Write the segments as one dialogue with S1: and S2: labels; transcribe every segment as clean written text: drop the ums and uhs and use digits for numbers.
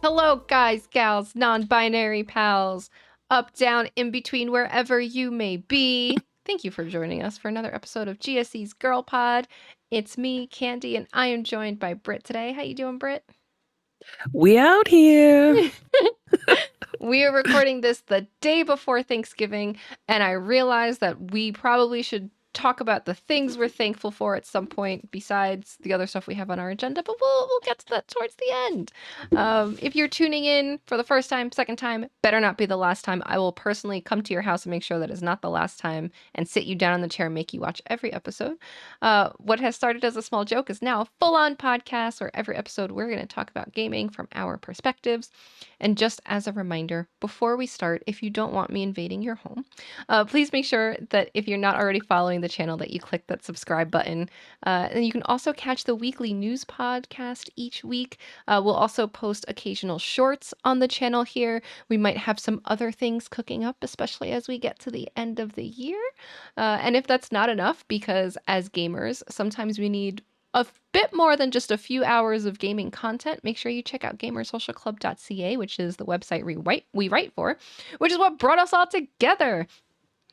S1: Hello, guys, gals, non-binary pals, up, down, in between, wherever you may be. Thank you for joining us for another episode of GSE's Girl Pod. It's me, Candy, and I am joined by Brit today. How you doing, Brit?
S2: We out here.
S1: We are recording this the day before Thanksgiving, and I realized that we probably should talk about the things we're thankful for at some point besides the other stuff we have on our agenda, but we'll get to that towards the end. If you're tuning in for the first time, second time, better not be the last time. I will personally come to your house and make sure that is not the last time and sit you down in the chair and make you watch every episode. What has started as a small joke is now a full-on podcast where every episode we're going to talk about gaming from our perspectives. And just as a reminder, before we start, if you don't want me invading your home, please make sure that if you're not already following the channel that you click that subscribe button. And you can also catch the weekly news podcast each week. We'll also post occasional shorts on the channel here. We might have some other things cooking up, especially as we get to the end of the year. And if that's not enough, because as gamers, sometimes we need a bit more than just a few hours of gaming content, make sure you check out gamersocialclub.ca, which is the website we write for, which is what brought us all together.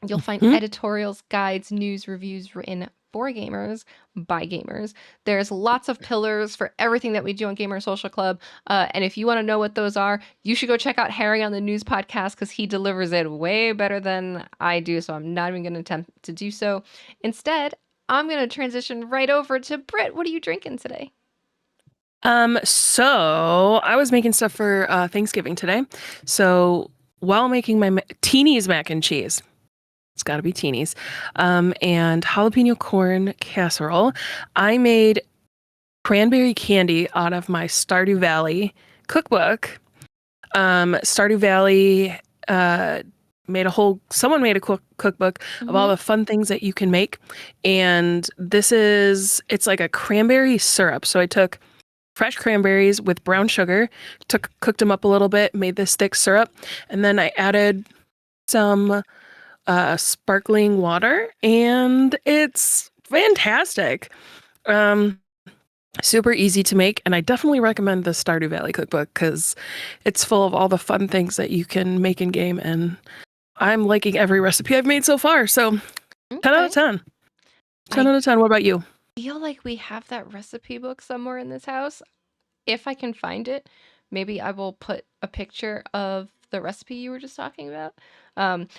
S1: You'll find
S2: Mhm.
S1: editorials, guides, news, reviews written for gamers by gamers. There's lots of pillars for everything that we do on Gamer Social Club. And if you want to know what those are, you should go check out Harry on the News podcast because he delivers it way better than I do. So I'm not even going to attempt to do so. Instead, I'm going to transition right over to Britt. What are you drinking today?
S2: So I was making stuff for Thanksgiving today. So while making my Teeny's mac and cheese, it's got to be Teeny's, and jalapeno corn casserole, I made cranberry candy out of my Stardew Valley cookbook. Stardew Valley someone made a cookbook of all the fun things that you can make, and it's like a cranberry syrup. So I took fresh cranberries with brown sugar, cooked them up a little bit, made this thick syrup, and then I added some sparkling water, and it's fantastic. Super easy to make, and I definitely recommend the Stardew Valley cookbook because it's full of all the fun things that you can make in game, and I'm liking every recipe I've made so far. So 10 out of 10. 10 out of 10. What about you?
S1: I feel like we have that recipe book somewhere in this house. If I can find it, maybe I will put a picture of the recipe you were just talking about.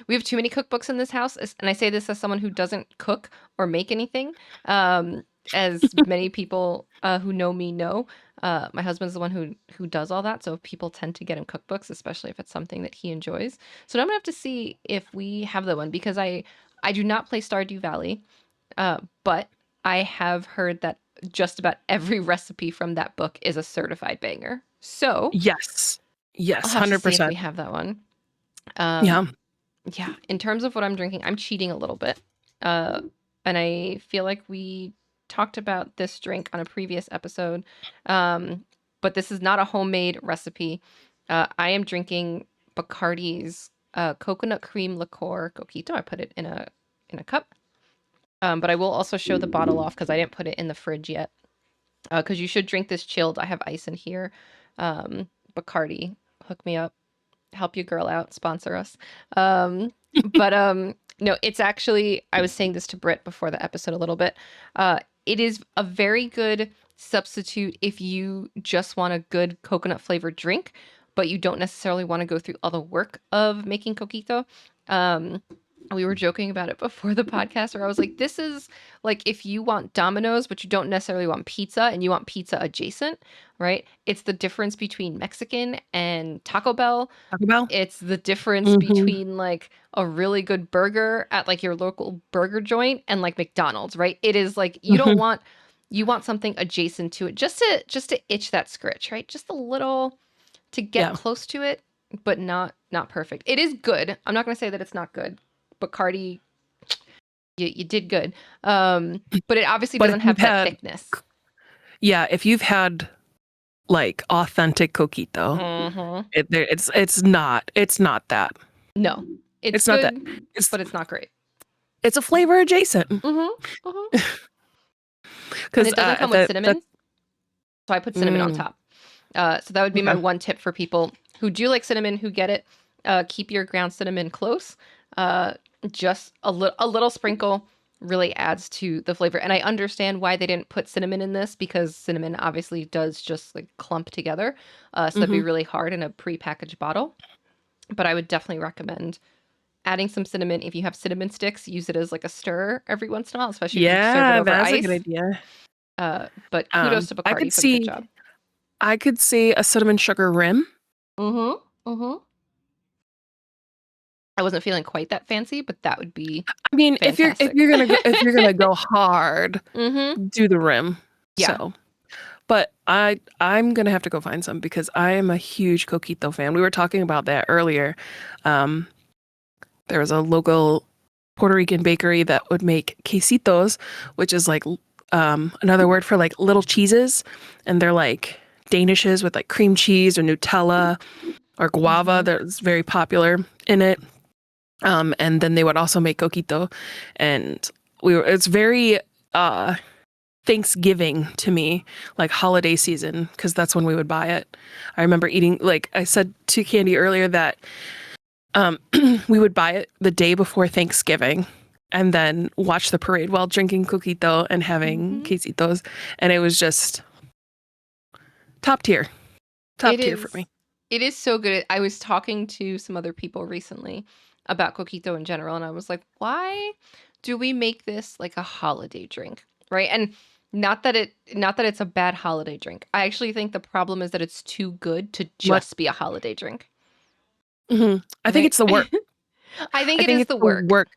S1: We have too many cookbooks in this house, and I say this as someone who doesn't cook or make anything. As many people who know me know, my husband's the one who does all that, so people tend to get him cookbooks, especially if it's something that he enjoys. So I'm gonna have to see if we have the one because I do not play Stardew Valley, but I have heard that just about every recipe from that book is a certified banger. So
S2: Yes.
S1: I'll
S2: Yes,
S1: have to see if we
S2: 100%.
S1: have that one.
S2: Yeah.
S1: Yeah. In terms of what I'm drinking, I'm cheating a little bit. Uh, and I feel like we talked about this drink on a previous episode. But this is not a homemade recipe. I am drinking Bacardi's coconut cream liqueur coquito. I put it in a cup. But I will also show the bottle off because I didn't put it in the fridge yet. Because you should drink this chilled. I have ice in here. Bacardi, hook me up, help your girl out, sponsor us. But no, it's actually, I was saying this to Britt before the episode a little bit. It is a very good substitute if you just want a good coconut flavored drink, but you don't necessarily want to go through all the work of making coquito. We were joking about it before the podcast where I was like, this is like if you want Domino's, but you don't necessarily want pizza and you want pizza adjacent, right? It's the difference between Mexican and Taco Bell.
S2: Taco Bell?
S1: It's the difference
S2: Mm-hmm.
S1: between like a really good burger at like your local burger joint and like McDonald's, right? It is like
S2: Mm-hmm.
S1: you want something adjacent to it just to itch that scritch, right? Just a little to get
S2: Yeah.
S1: close to it, but not perfect. It is good. I'm not going to say that it's not good. Bacardi, you did good. But it obviously
S2: But if
S1: doesn't
S2: you've
S1: have that
S2: had,
S1: thickness.
S2: yeah, if you've had like authentic coquito,
S1: Mm-hmm.
S2: it's not that.
S1: No, it's
S2: It's not that.
S1: good,
S2: It's
S1: but it's not great.
S2: it's a flavor adjacent.
S1: Mm-hmm. Mm-hmm. And
S2: Because
S1: it doesn't come with cinnamon, so I put cinnamon on top. So that would be my
S2: Okay.
S1: one tip for people who do like cinnamon, who get it. Keep your ground cinnamon close. Uh, just a little sprinkle really adds to the flavor. And I understand why they didn't put cinnamon in this, because cinnamon obviously does just like clump together. So that'd be
S2: Hmm.
S1: really hard in a pre-packaged bottle. But I would definitely recommend adding some cinnamon. If you have cinnamon sticks, use it as like a stir every once in a while, especially if you serve it
S2: Yeah,
S1: over
S2: that's a good
S1: ice.
S2: idea.
S1: But kudos to
S2: I could
S1: Bacardi for the good
S2: see
S1: job.
S2: I could see a cinnamon sugar rim.
S1: Mm-hmm. Mm-hmm. I wasn't feeling quite that fancy, but that would be
S2: I mean, if
S1: fantastic.
S2: you're gonna go hard,
S1: Mm-hmm.
S2: do the rim.
S1: Yeah.
S2: So, but I'm gonna have to go find some because I am a huge coquito fan. We were talking about that earlier. Um, there was a local Puerto Rican bakery that would make quesitos, which is like another word for like little cheeses, and they're like danishes with like cream cheese or Nutella or guava.
S1: Mm-hmm.
S2: That's very popular in it. And then they would also make coquito, and it's very Thanksgiving to me, like holiday season, because that's when we would buy it. I remember eating, like I said to Candy earlier, that um, we would buy it the day before Thanksgiving and then watch the parade while drinking coquito and having
S1: Mm-hmm.
S2: quesitos. And it was just top tier,
S1: It
S2: top tier for
S1: is.
S2: me.
S1: It is so good. I was talking to some other people recently about coquito in general, and I was like, why do we make this like a holiday drink? Right? And not that it's a bad holiday drink. I actually think the problem is that it's too good to
S2: What?
S1: just be a holiday drink.
S2: I think
S1: Right?
S2: it's the work.
S1: I think
S2: I
S1: it
S2: think
S1: is
S2: it's
S1: the
S2: the
S1: work.
S2: work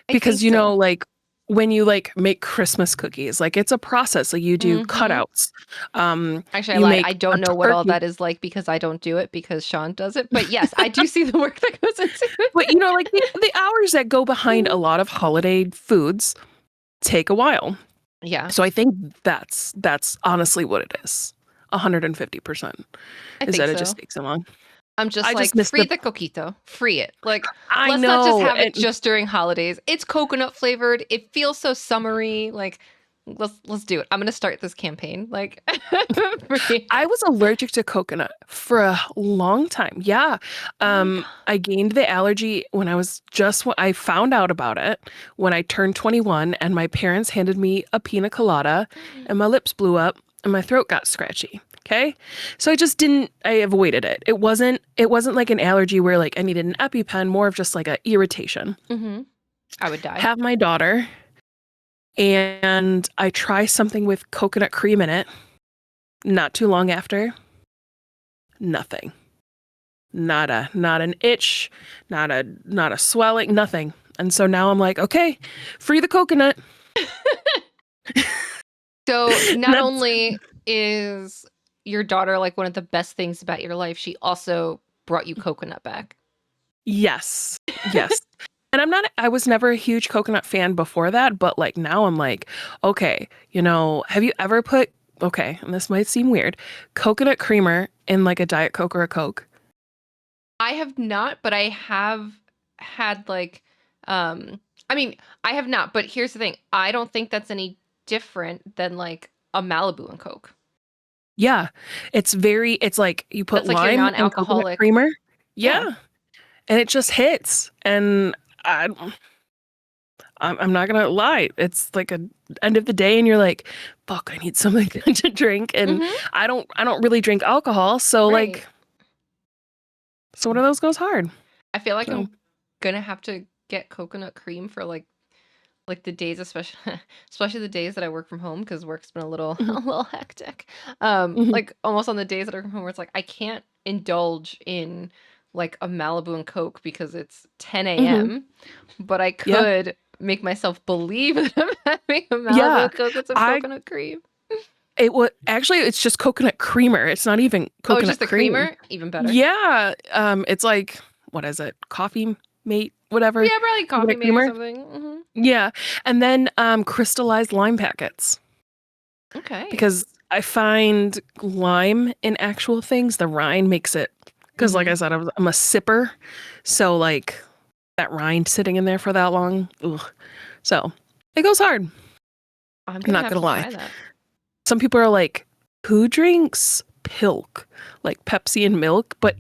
S1: I think
S2: because
S1: so.
S2: like when you like make Christmas cookies, like it's a process. Like you do
S1: Mm-hmm.
S2: cutouts.
S1: Actually, I
S2: You
S1: lied.
S2: make
S1: I
S2: a
S1: don't know what all
S2: turkey.
S1: that is like because I don't do it, because Sean does it. But yes, I do see the work that goes into
S2: But like the hours that go behind a
S1: it.
S2: lot of holiday foods take a while.
S1: Yeah,
S2: So I think that's honestly what it is. 150%
S1: I
S2: is
S1: think
S2: that it
S1: so.
S2: just takes so long.
S1: I'm just
S2: I just
S1: like,
S2: miss
S1: free
S2: the
S1: the coquito, free it. Like,
S2: I
S1: let's not just
S2: know
S1: have it
S2: and
S1: just during holidays. It's coconut flavored. It feels so summery. Like, let's do it. I'm gonna start this campaign. Like, free.
S2: I was allergic to coconut for a long time. Yeah.
S1: Oh my god.
S2: I gained the allergy when I found out about it when I turned 21 and my parents handed me a pina colada and my lips blew up and my throat got scratchy. Okay. So I avoided it. It wasn't like an allergy where like I needed an EpiPen, more of just like a irritation.
S1: Mm-hmm. I would die.
S2: Have my daughter and I try something with coconut cream in it. Not too long after, nothing. Not an itch, not a swelling, nothing. And so now I'm like, okay, free the coconut.
S1: So
S2: And
S1: not
S2: that's
S1: only is your daughter like one of the best things about your life, she also brought you coconut back.
S2: yes. Yes. And I was never a huge coconut fan before that, but like now I'm like, okay, have you ever put okay, and this might seem weird, coconut creamer in like a Diet Coke or a Coke?
S1: I have not, but I have had like I mean, I have not, but here's the thing. I don't think that's any different than like a Malibu and Coke.
S2: Yeah. It's like you put
S1: That's like your
S2: lime and coconut
S1: non-alcoholic.
S2: creamer.
S1: Yeah,
S2: Yeah. And it just hits. And I I'm not gonna lie. It's like a end of the day, and you're like, "Fuck, I need something to drink." And
S1: Mhm.
S2: I don't really drink alcohol, so
S1: Right.
S2: like, so one of those goes hard.
S1: I feel like
S2: So,
S1: I'm gonna have to get coconut cream for like the days, especially especially the days that I work from home, because work's been a little a
S2: mhm,
S1: little hectic.
S2: mhm,
S1: Like almost on the days that I work from home, where it's like I can't indulge in like a Malibu and Coke because it's 10
S2: mhm.
S1: a.m., but I
S2: Yeah,
S1: could make myself believe that I'm having a Malibu
S2: yeah.
S1: and Coke with some
S2: I
S1: coconut cream.
S2: it was actually it's just coconut creamer. It's not even
S1: Oh, just
S2: coconut
S1: the
S2: cream.
S1: creamer, even better.
S2: Yeah. It's like what is it? Coffee mate, whatever.
S1: Yeah, probably Coffee
S2: Coconut
S1: Mate or
S2: creamer.
S1: something.
S2: Yeah. And then crystallized lime packets.
S1: Okay.
S2: Because I find lime in actual things, the rind makes it. Because, like I
S1: hmm
S2: said, I'm a sipper, so like that rind sitting in there for that long, ugh. So it goes hard.
S1: I'm
S2: I'm
S1: gonna
S2: not
S1: have
S2: gonna
S1: to
S2: lie.
S1: try that.
S2: Some people are like, "Who drinks pilk, like Pepsi and milk, but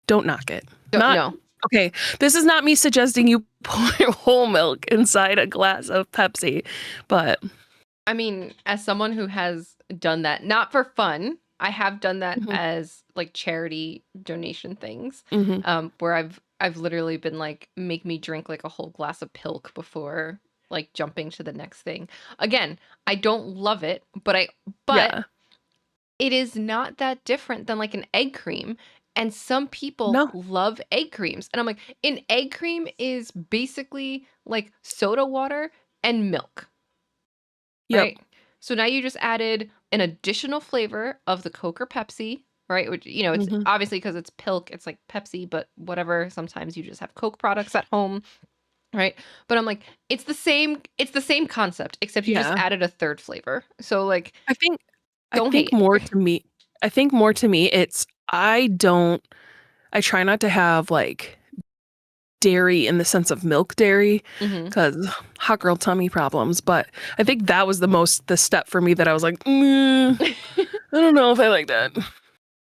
S2: don't knock it.
S1: Don't
S2: Not
S1: know.
S2: okay. This is not me suggesting you pour whole milk inside a glass of Pepsi, but
S1: I mean, as someone who has done that, not for fun, I have done that
S2: mhm,
S1: as like charity donation things,
S2: mhm,
S1: where I've literally been like, make me drink like a whole glass of pilk before like jumping to the next thing. Again, I don't love it, but
S2: yeah,
S1: it is not that different than like an egg cream. And some people
S2: no,
S1: love egg creams. And I'm like, an egg cream is basically like soda water and milk,
S2: yep,
S1: right? So now you just added an additional flavor of the Coke or Pepsi, right? Which, it's
S2: mhm,
S1: obviously because it's pilk, it's like Pepsi, but whatever. Sometimes you just have Coke products at home, right? But I'm like, it's the same concept, except you just
S2: yeah.
S1: added a third flavor. So like,
S2: I think I
S1: don't
S2: think
S1: hate.
S2: more to me I think more to me it's I try not to have like dairy in the sense of milk dairy
S1: Hmm.
S2: because hot girl tummy problems. But I think that was the step for me that I was like, I don't know if I like that.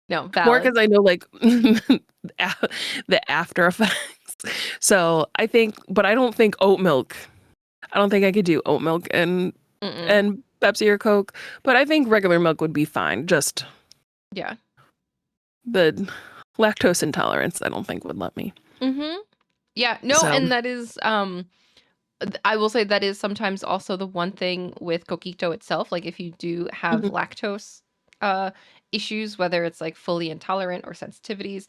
S1: No,
S2: More
S1: valid.
S2: because I know like the after effects. So I think, but I don't think oat milk. I don't think I could do oat milk
S1: Mm-mm.
S2: and Pepsi or Coke. But I think regular milk would be fine. Just
S1: Yeah.
S2: the lactose intolerance, I don't think would let me.
S1: Hmm. Yeah. No,
S2: So,
S1: and that is I will say that is sometimes also the one thing with coquito itself. Like if you do have
S2: mhm,
S1: lactose uh issues, whether it's like fully intolerant or sensitivities,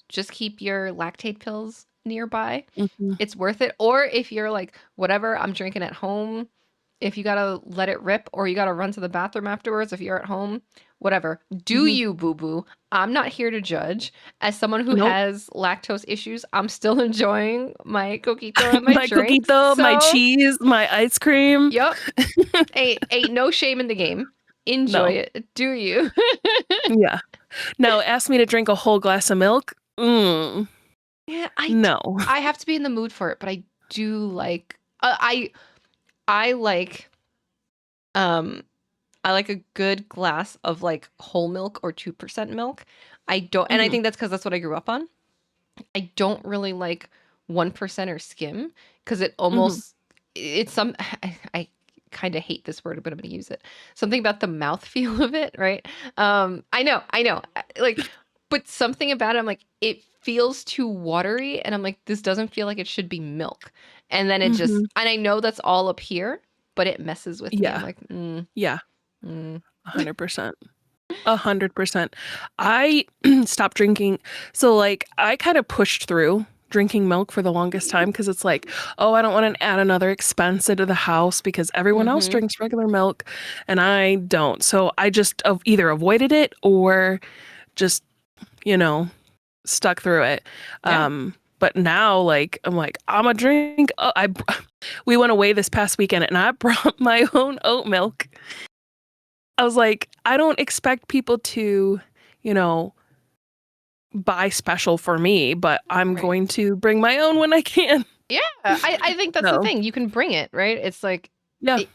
S1: just keep your lactate pills nearby.
S2: mhm.
S1: It's worth it. Or if you're like, whatever, I'm drinking at home, if you gotta let it rip or you gotta run to the bathroom afterwards, if you're at home, whatever, do
S2: Mhm.
S1: you, boo boo. I'm not here to judge. As someone who
S2: Nope.
S1: has lactose issues, I'm still enjoying my coquito and my
S2: My
S1: drinks.
S2: coquito, my
S1: So,
S2: cheese, my ice cream.
S1: yep, ain't no shame in the game. Enjoy
S2: No.
S1: it. Do you?
S2: Yeah. Now, ask me to drink a whole glass of milk.
S1: Yeah,
S2: No.
S1: I have to be in the mood for it, but I do like I like um I like a good glass of like whole milk or 2% milk. I don't, and I
S2: Mhm,
S1: think that's because that's what I grew up on. I don't really like 1% or skim because it
S2: mhm.
S1: almost, it's some, I kind of hate this word, but I'm going to use it. Something about the mouth feel of it, right? I know. Like, but something about it, I'm like, it feels too watery. And I'm like, this doesn't feel like it should be milk. And then it just,
S2: Mhm.
S1: and I know that's all up here, but it messes with me. I'm
S2: Yeah.
S1: like,
S2: Yeah.
S1: mm.
S2: 100%. 100%. I stopped drinking. So, like, I kind of pushed through drinking milk for the longest time because it's like, oh, I don't want to add another expense into the house because everyone else
S1: Mm-hmm.
S2: drinks regular milk and I don't. So I just either avoided it or just, you know, stuck through it.
S1: Yeah.
S2: But now, like, I'm like, I'm a drink. We went away this past weekend and I brought my own oat milk. I was like, I don't expect people to, you know, buy special for me, but I'm
S1: Right.
S2: going to bring my own when I can.
S1: Yeah, I think that's the
S2: So,
S1: thing. You can bring it, right? It's like,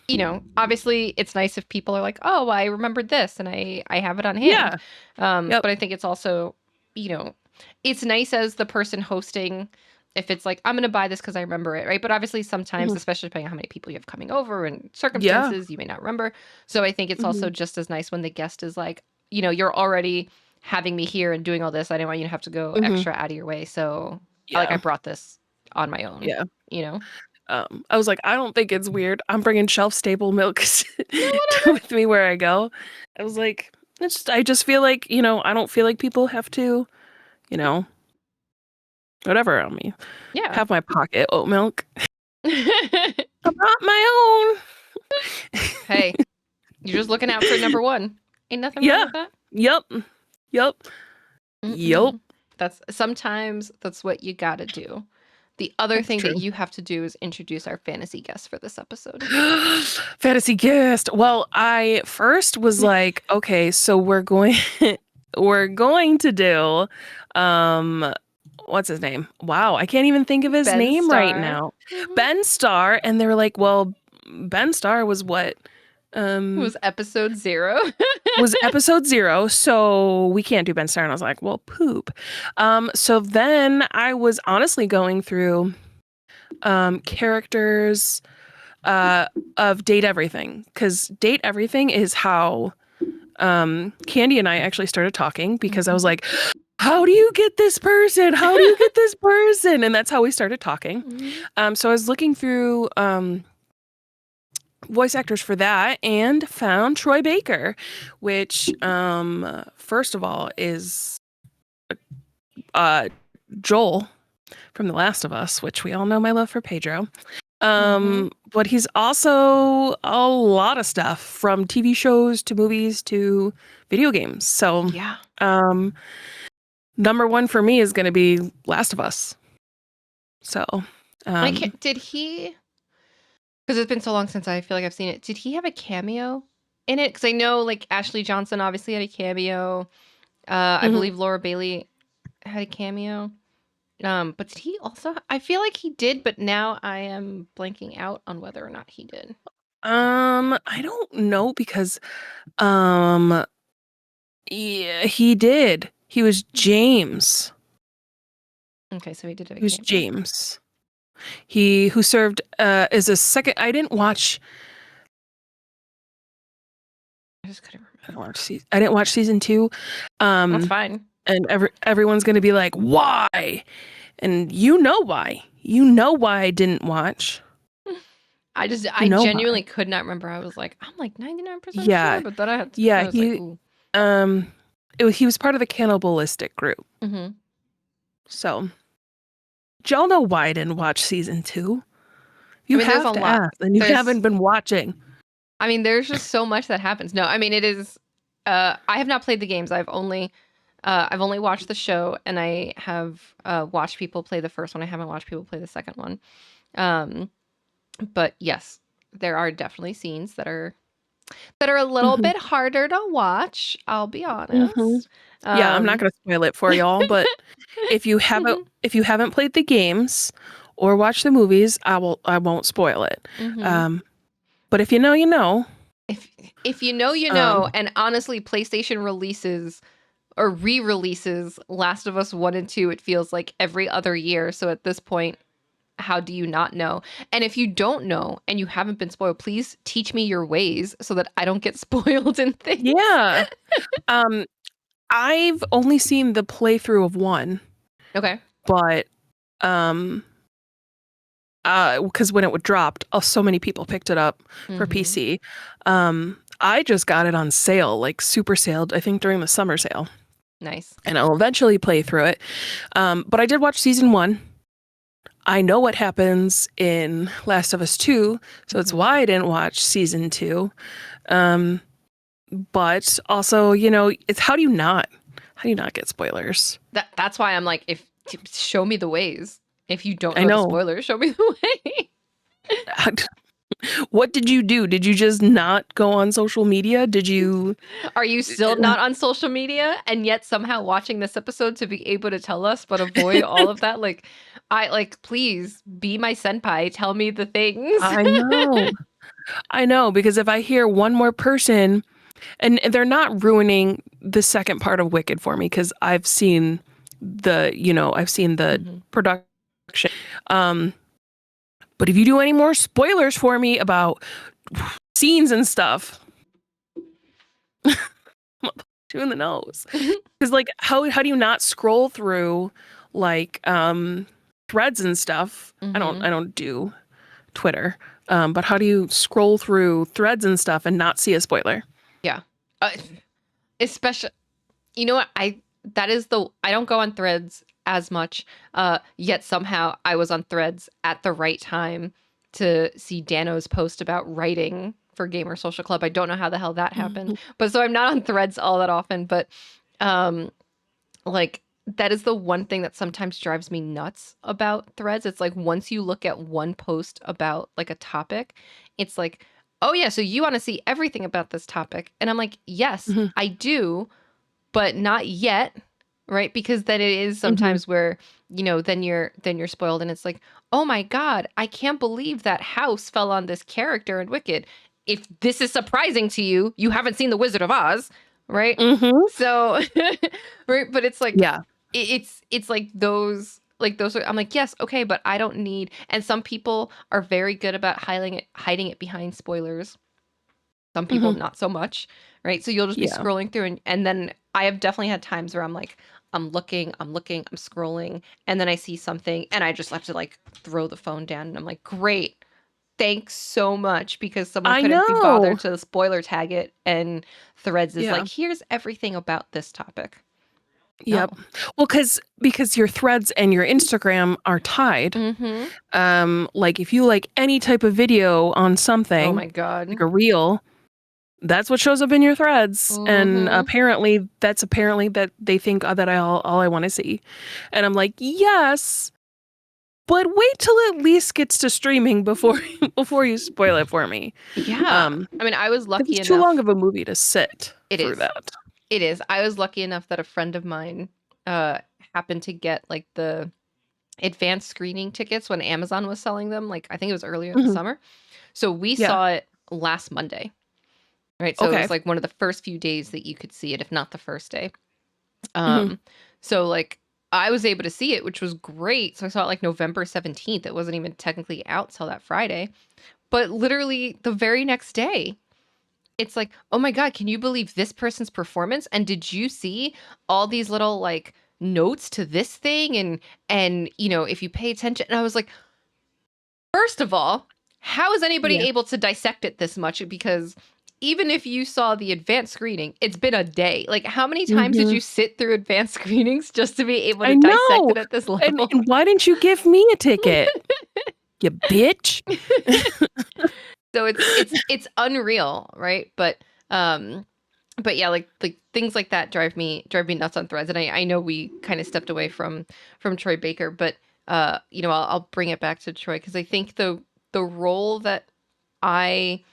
S2: yeah.
S1: obviously it's nice if people are like, "Oh, well, I remembered this and I have it on hand."
S2: Yeah. Yep.
S1: But I think it's also, you know, it's nice as the person hosting if it's like, "I'm going to buy this because I remember it," right? But obviously sometimes,
S2: Mhm.
S1: especially depending on how many people you have coming over and
S2: Yeah.
S1: circumstances, you may not remember. So I think it's
S2: Mhm.
S1: also just as nice when the guest is like, "You're already having me here and doing all this. I didn't want you to have to go
S2: Mhm.
S1: extra out of your way." So, I
S2: Yeah.
S1: brought this on my own,
S2: Yeah.
S1: you know?
S2: I was like, I don't think it's weird. I'm bringing shelf stable milk
S1: No,
S2: with me where I go. I was like, I just feel like, I don't feel like people have to, you know, whatever on me.
S1: yeah.
S2: Have my pocket oat milk. I brought my own.
S1: Hey, you're just looking out for number one. Ain't nothing wrong
S2: Yeah.
S1: with that.
S2: Yep. Yep. Yep.
S1: Mm-mm. Sometimes that's what you gotta do. The other
S2: That's
S1: thing that
S2: true.
S1: you have to do is introduce our fantasy guest for this episode.
S2: Fantasy guest. Well, I first was like, okay, so we're going to do um what's his name? Wow, I can't even think of his
S1: Ben
S2: name right
S1: Starr.
S2: now.
S1: Hmm.
S2: Ben Starr, and they were like, well, Ben Starr was what
S1: It
S2: Um,
S1: was episode 0.
S2: was episode 0, so we can't do Ben Starr. And I was like, well, poop. So then I was honestly going through characters of Date Everything, because Date Everything is how Candy and I actually started talking, because I was like, how do you get this person? How do you get this person? And that's how we started talking. So I was looking through voice actors for that and found Troy Baker, which first of all is Joel from The Last of Us, which we all know my love for Pedro. But he's also a lot of stuff, from TV shows to movies to video games. So
S1: Yeah.
S2: number one for me is going to be Last of Us. So
S1: Did he, because it's been so long since I feel like I've seen it, did he have a cameo in it? Because I know like Ashley Johnson obviously had a cameo. I believe Laura Bailey had a cameo. But did he also? I feel like he did, but now I am blanking out on whether or not he did.
S2: I don't know, because yeah, he did. He was James.
S1: Okay, so he did have a
S2: He was
S1: cameo.
S2: James. He who served as a second. I didn't watch.
S1: I just couldn't remember.
S2: I didn't watch season 2.
S1: That's fine.
S2: And everyone's gonna be like, why? And you know why. You know why I didn't watch.
S1: I
S2: You know
S1: genuinely
S2: why.
S1: could not remember. I'm like 99%
S2: Yeah.
S1: sure, but then I had to,
S2: Yeah,
S1: I was like, ooh.
S2: he was part of the cannibalistic group.
S1: Mm-hmm.
S2: So, do y'all know why I didn't watch season 2? You
S1: I mean, there's
S2: have
S1: a
S2: to
S1: lot.
S2: ask, and you haven't been watching.
S1: I mean, there's just so much that happens. No, I mean, it is. I have not played the games. I've only watched the show, and I have watched people play the first one. I haven't watched people play the second one. But yes, there are definitely scenes that are a little bit harder to watch. I'll be honest.
S2: Yeah, I'm not gonna spoil it for y'all, but if you haven't played the games or watched the movies, I won't spoil it. But if you know, you know.
S1: If you know, you know. And honestly, PlayStation releases or re-releases Last of Us 1 and 2, it feels like every other year. So at this point, how do you not know? And if you don't know and you haven't been spoiled, please teach me your ways so that I don't get spoiled in things.
S2: Yeah. I've only seen the playthrough of 1.
S1: Okay.
S2: But because when it dropped, so many people picked it up for PC. I just got it on sale, like super sale, I think during the summer sale.
S1: Nice.
S2: And I'll eventually play through it. But I did watch season 1. I know what happens in Last of Us 2, so it's why I didn't watch season 2. But also, it's how do you not get spoilers?
S1: That's why I'm like, show me the ways. If you don't
S2: I
S1: know
S2: know.
S1: the spoilers, show me the way.
S2: What did you do? Did you just not go on social media?
S1: Are you still not on social media and yet somehow watching this episode to be able to tell us but avoid all of that? Please be my senpai. Tell me the things.
S2: I know, because if I hear one more person, and they're not ruining the second part of Wicked for me, because I've seen the production. But if you do any more spoilers for me about scenes and stuff, I'm gonna punch you in the nose. Because how do you not scroll through threads and stuff? I don't do Twitter, but how do you scroll through threads and stuff and not see a spoiler?
S1: Yeah, especially, you know what, I don't go on threads as much, yet somehow I was on threads at the right time to see Dano's post about writing for Gamer Social Club. I don't know how the hell that happened, but so I'm not on threads all that often, but that is the one thing that sometimes drives me nuts about threads. It's like, once you look at one post about like a topic, it's like, oh yeah, so you want to see everything about this topic. And I'm like, yes, I do, but not yet. Right? Because then it is sometimes where, then you're spoiled, and it's like, oh my God, I can't believe that house fell on this character in Wicked. if this is surprising to you, you haven't seen The Wizard of Oz, right?
S2: Mm-hmm.
S1: So, right, but it's like
S2: Yeah.
S1: it's like those are, I'm like, yes, okay, but I don't need. And some people are very good about hiding it behind spoilers. Some people
S2: Mm-hmm.
S1: not so much, right? So you'll just be
S2: Yeah.
S1: scrolling through, and then I have definitely had times where I'm like, I'm looking, I'm scrolling, and then I see something, and I just have to like throw the phone down, and I'm like, great, thanks so much, because someone
S2: I
S1: couldn't be bothered
S2: know.
S1: to spoiler tag it, and Threads is
S2: Yeah.
S1: like, here's everything about this topic. No.
S2: Yep. Well, because your threads and your Instagram are tied.
S1: Mm-hmm.
S2: Like if you like any type of video on
S1: Oh
S2: something,
S1: my
S2: like
S1: God.
S2: a reel, that's what shows up in your threads. And
S1: Mm-hmm.
S2: apparently that they think that all I want to see. And I'm like, yes, but wait till it at least gets to streaming before before you spoil it for me.
S1: Yeah.
S2: Um,
S1: I mean, I was
S2: because
S1: lucky
S2: it's too long
S1: enough.
S2: of a movie to sit
S1: It
S2: through
S1: is.
S2: that.
S1: It is. I was lucky enough that a friend of mine uh happened to get like the advanced screening tickets when Amazon was selling them. Like I think it was earlier in the
S2: Hmm.
S1: summer. So we
S2: Yeah.
S1: saw it last Monday. Right. So it
S2: Okay.
S1: was like one of the first few days that you could see it, if not the first day.
S2: Hmm.
S1: Um, so like I was able to see it, which was great. So I saw it like November 17th. It wasn't even technically out till that Friday. But literally the very next day, it's like, oh my God, can you believe this person's performance? And did you see all these little like notes to this thing? And you know, if you pay attention, and I was like, first of all, how is anybody
S2: Yeah.
S1: able to dissect it this much? Because even if you saw the advanced screening, it's been a day. Like, how many times did
S2: Hmm.
S1: you sit through advanced screenings just to be able to
S2: I
S1: dissect
S2: know.
S1: it at this
S2: And
S1: level?
S2: and why didn't you give me a ticket? You bitch.
S1: So it's unreal, right? But yeah, like things like that drive me nuts on Threads. And I know we kind of stepped away from Troy Baker, but you know, I'll bring it back to Troy because I think the role that I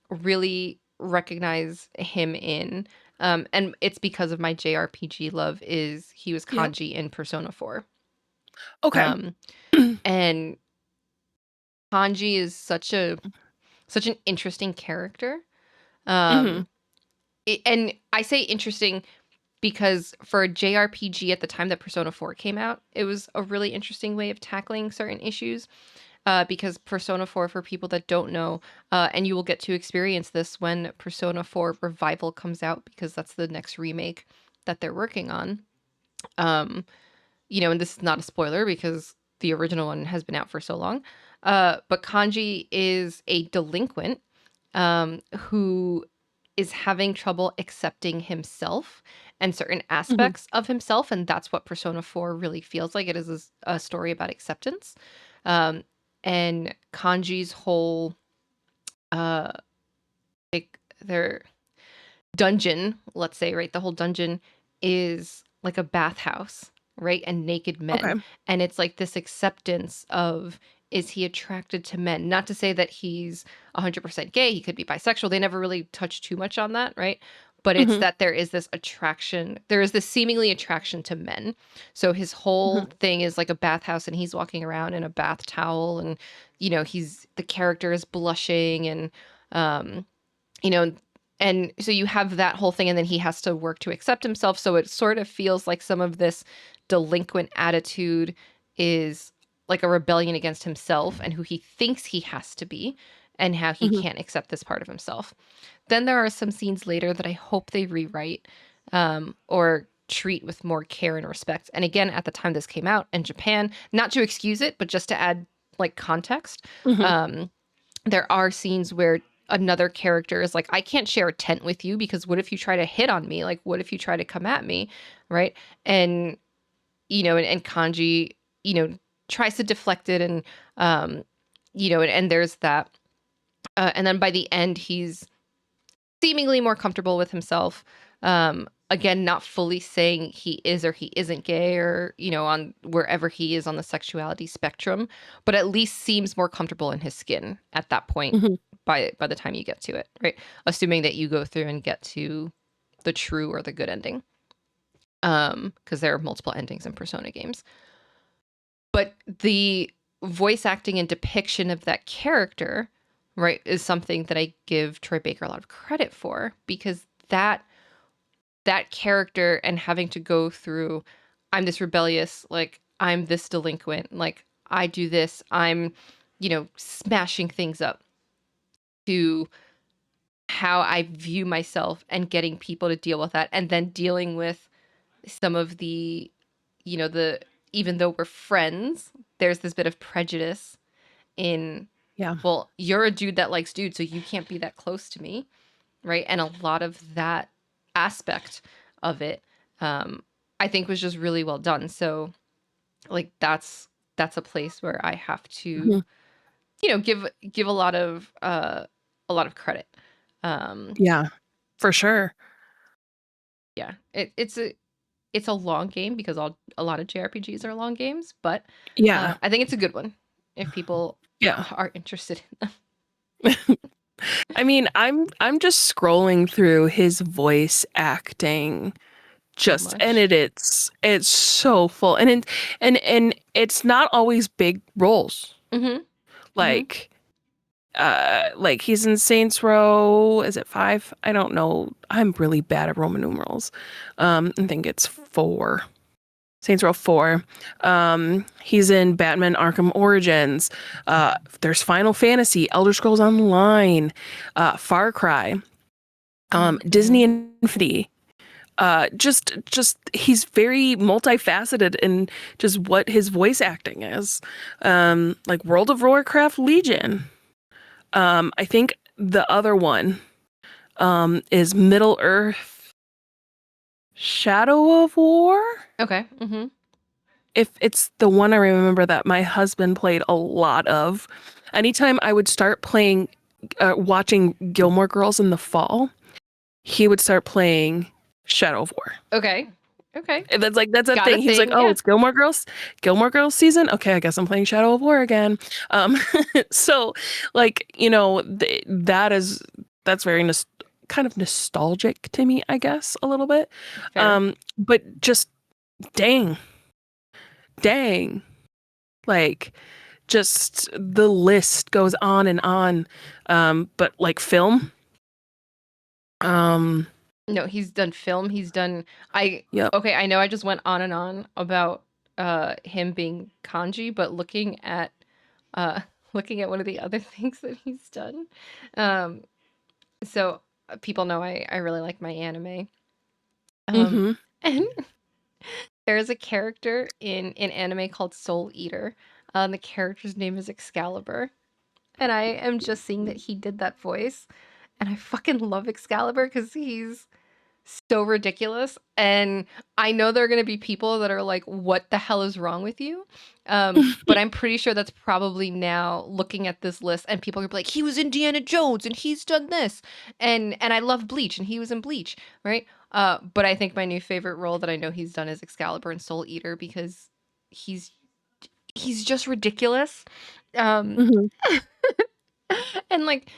S1: really recognize him in, and it's because of my JRPG love, is he was
S2: Yep.
S1: Kanji in Persona 4.
S2: Okay.
S1: Um, and Kanji is such an interesting character.
S2: Hmm.
S1: Um, and I say interesting because for a JRPG at the time that Persona 4 came out, it was a really interesting way of tackling certain issues. Because Persona 4, for people that don't know, and you will get to experience this when Persona 4 Revival comes out, because that's the next remake that they're working on. Um, you know, and this is not a spoiler because the original one has been out for so long. But Kanji is a delinquent who is having trouble accepting himself and certain
S2: Hmm.
S1: aspects of himself. And that's what Persona 4 really feels like. It is a story about acceptance. Um, and Kanji's whole, uh, like their dungeon, let's say, right? The whole dungeon is like a bathhouse, right? And naked
S2: Okay.
S1: men. And it's like this acceptance of, is he attracted to men? Not to say that he's 100% gay, he could be bisexual. They never really touch too much on that, right? But it's
S2: Hmm.
S1: that there is this attraction, there is this seemingly attraction to men. So his whole
S2: Hmm.
S1: thing is like a bathhouse and he's walking around in a bath towel and, you know, the character is blushing and, um, you know, and so you have that whole thing, and then he has to work to accept himself. So it sort of feels like some of this delinquent attitude is like a rebellion against himself and who he thinks he has to be, and how he
S2: Hmm.
S1: can't accept this part of himself. Then there are some scenes later that I hope they rewrite or treat with more care and respect. And again, at the time this came out in Japan, not to excuse it, but just to add like context.
S2: Hmm.
S1: Um, there are scenes where another character is like, I can't share a tent with you because what if you try to hit on me? Like, what if you try to come at me? Right. And, you know, and Kanji, you know, tries to deflect it and, you know, and there's that. And then by the end, he's seemingly more comfortable with himself. Again, not fully saying he is or he isn't gay or, you know, on wherever he is on the sexuality spectrum, but at least seems more comfortable in his skin at that point
S2: Hmm.
S1: by the time you get to it, right? Assuming that you go through and get to the true or the good ending. Because there are multiple endings in Persona games. But the voice acting and depiction of that character right, is something that I give Troy Baker a lot of credit for, because that character and having to go through, I'm this rebellious, like, I'm this delinquent, like, I do this, I'm, smashing things up, to how I view myself and getting people to deal with that, and then dealing with some of the even though we're friends, there's this bit of prejudice in,
S2: Yeah.
S1: well, you're a dude that likes dudes, so you can't be that close to me, right? And a lot of that aspect of it, um, I think was just really well done. So, like, that's a place where I have to,
S2: Mhm.
S1: give a lot of credit. Um,
S2: Yeah, for sure.
S1: yeah, it's a long game, because a lot of JRPGs are long games, but
S2: Yeah.
S1: I think it's a good one if people
S2: Yeah.
S1: are interested in them.
S2: I mean, I'm just scrolling through his voice acting
S1: So
S2: just and
S1: much.
S2: it's so full and it's not always big roles.
S1: Mhm. Mhm.
S2: Like like he's in Saints Row, is it 5? I don't know. I'm really bad at Roman numerals. I think it's 4. Saints Row 4. He's in Batman Arkham Origins. There's Final Fantasy, Elder Scrolls Online, Far Cry, Disney
S1: Mhm.
S2: Infinity. Just he's very multifaceted in just what his voice acting is. Like World of Warcraft Legion. I think the other one is Middle Earth Shadow of War.
S1: Okay. Mhm.
S2: If it's the one I remember that my husband played a lot of. Anytime I would start playing, watching Gilmore Girls in the fall, he would start playing Shadow of War.
S1: Okay. Okay.
S2: And that's a
S1: Got a
S2: thing. He was like,
S1: thing.
S2: "Oh,
S1: Yeah.
S2: it's Gilmore Girls season. Okay, I guess I'm playing Shadow of War again." Um, so like that's very kind of nostalgic to me, I guess, a little bit.
S1: Fair.
S2: But just dang, dang, like just the list goes on and on. But like film, um,
S1: No, he's done film. He's done. I
S2: yep.
S1: Okay. I know I just went on and on about him being kanji, but uh looking at one of the other things that he's done. Um, so people know I really like my anime. Um,
S2: Mm-hmm.
S1: and there's a character in anime called Soul Eater. The character's name is Excalibur. And I am just seeing that he did that voice. And I fucking love Excalibur because he's so ridiculous. And I know there are going to be people that are like, what the hell is wrong with you? But I'm pretty sure that's probably now looking at this list, and people are gonna be like, he was Indiana Jones and he's done this. And I love Bleach and he was in Bleach, right? But I think my new favorite role that I know he's done is Excalibur and Soul Eater, because he's he's just ridiculous. Um,
S2: Mm-hmm.
S1: and like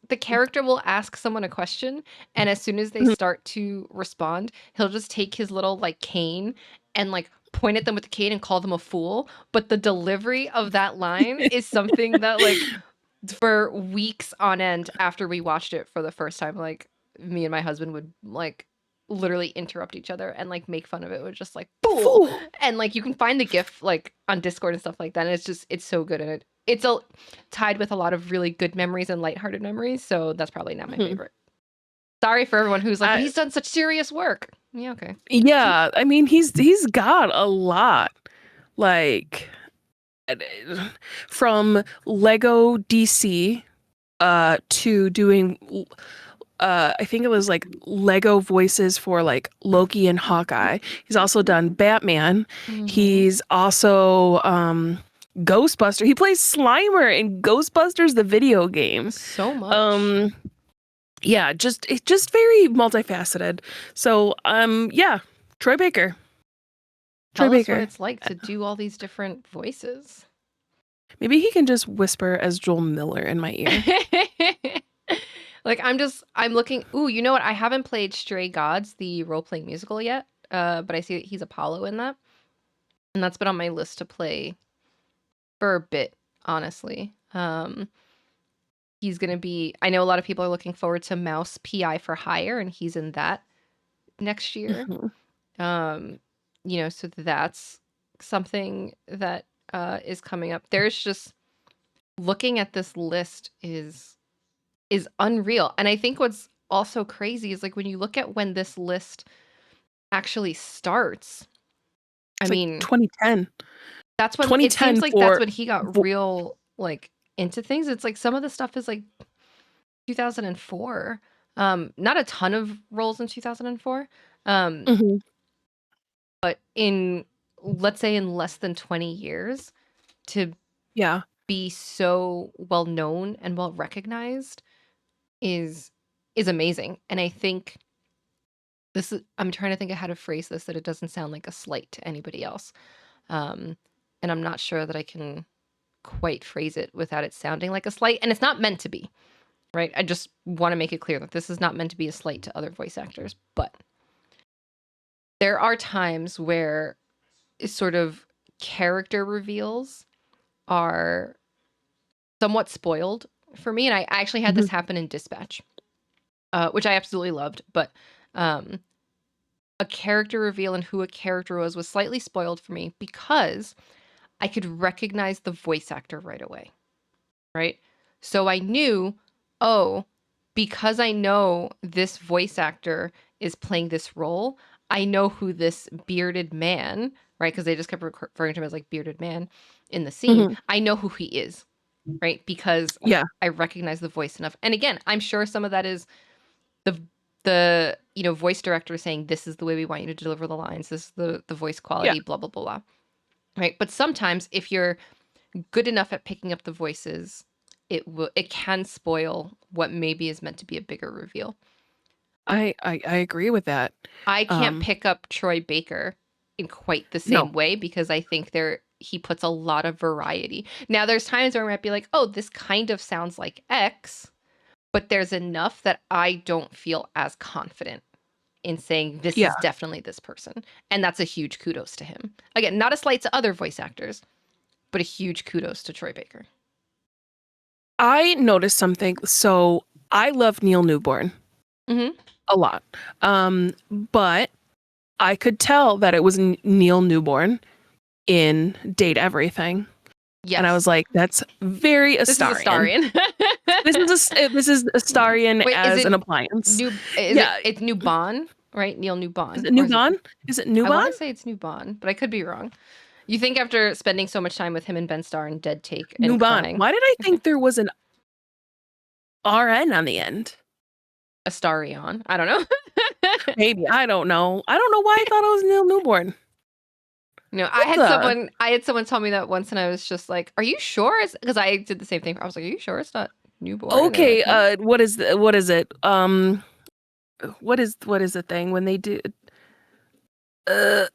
S1: the character will ask someone a question, and as soon as they
S2: Mm-hmm.
S1: start to respond, he'll just take his little like cane and like point at them with the cane and call them a fool. But the delivery of that line is something that, like, for weeks on end after we watched it for the first time, like, me and my husband would like literally interrupt each other and like make fun of it with just like fool.
S2: Fool.
S1: And like you can find the gif like on Discord and stuff like that, and it's so good, and it's a tied with a lot of really good memories and lighthearted memories, so that's probably not my
S2: Mhm.
S1: favorite. Sorry for everyone who's like, but
S2: I
S1: he's done such serious work. Yeah, okay.
S2: Yeah, I mean he's got a lot. Like from Lego DC to doing I think it was like Lego voices for like Loki and Hawkeye. He's also done Batman.
S1: Mm-hmm.
S2: He's also Ghostbuster. He plays Slimer in Ghostbusters the video game.
S1: So much.
S2: Um yeah, it's just very multifaceted. So yeah, Troy Baker. Troy
S1: Tell us what
S2: Baker.
S1: it's like to do all these different voices.
S2: Maybe he can just whisper as Joel Miller in my ear.
S1: Like, I'm looking. Ooh, you know what? I haven't played Stray Gods, the role-playing musical yet. But I see that he's Apollo in that. And that's been on my list to play for a bit, honestly. he's going to be, I know a lot of people are looking forward to Mouse PI for Hire, and he's in that next year.
S2: Mhm.
S1: So that's something that is coming up. There's just looking at this list is unreal. And I think what's also crazy is like when you look at when this list actually starts, I
S2: It's like
S1: mean,
S2: 2010.
S1: that's when it seems
S2: 2010
S1: like that's
S2: for
S1: when he got
S2: vo-
S1: real like into things. It's like some of the stuff is like 2004. Not a ton of roles in 2004. Um,
S2: Mhm.
S1: but in, let's say, in less than 20 years to
S2: Yeah.
S1: be so well known and well recognized is is amazing. And I think this is, I'm trying to think of how to phrase this that it doesn't sound like a slight to anybody else. Um, and I'm not sure that I can quite phrase it without it sounding like a slight. And it's not meant to be, right? I just want to make it clear that this is not meant to be a slight to other voice actors, but there are times where sort of character reveals are somewhat spoiled for me. And I actually had this
S2: Mhm.
S1: happen in Dispatch, which I absolutely loved. But um, a character reveal and who a character was slightly spoiled for me because I could recognize the voice actor right away, right? So I knew, oh, because I know this voice actor is playing this role, I know who this bearded man, right? Because they just kept referring to him as like bearded man in the scene.
S2: Mhm.
S1: I know who he is, right? Because
S2: Yeah.
S1: I recognize the voice enough. And again, I'm sure some of that is the voice director saying this is the way we want you to deliver the lines. This is the voice
S2: Yeah.
S1: quality, blah blah blah blah. Right? But sometimes if you're good enough at picking up the voices, it can spoil what maybe is meant to be a bigger reveal.
S2: I agree with that.
S1: I can't
S2: Um,
S1: pick up Troy Baker in quite the
S2: no.
S1: same way because I think he puts a lot of variety. Now there's times where I might be like, "Oh, this kind of sounds like X," but there's enough that I don't feel as confident in saying this
S2: Yeah.
S1: is definitely this person. And that's a huge kudos to him. Again, not a slight to other voice actors, but a huge kudos to Troy Baker.
S2: I noticed something. So I love Neil Newborn
S1: Hmm.
S2: a lot. But I could tell that it was Neil Newborn in Date Everything. And I
S1: Yes.
S2: was like, that's very
S1: This is a
S2: Astarian.
S1: Starian.
S2: This is Astarian
S1: Wait, is
S2: as
S1: it
S2: an appliance. Yeah.
S1: it's New Bon, right? Neil New
S2: Is
S1: Bon.
S2: it
S1: Or is it
S2: Newbon? Is it
S1: I
S2: Newbon?
S1: want to say it's New Bon, but I could be wrong. You think after spending so much time with him and Ben Starr and Dead Take and
S2: Newbon.
S1: crying,
S2: Why did I
S1: okay,
S2: think there was an RN on the end?
S1: Astarion. I don't know.
S2: Maybe. I don't know. I don't know why I thought it was Neil Newborn.
S1: No, I
S2: What
S1: had
S2: the?
S1: someone tell me that once, and I was just like, "Are you sure?" Because I did the same thing. I was like, "Are you sure it's not newborn?" And they're like,
S2: Okay,
S1: "Nope."
S2: what is it? What is the thing when they do uh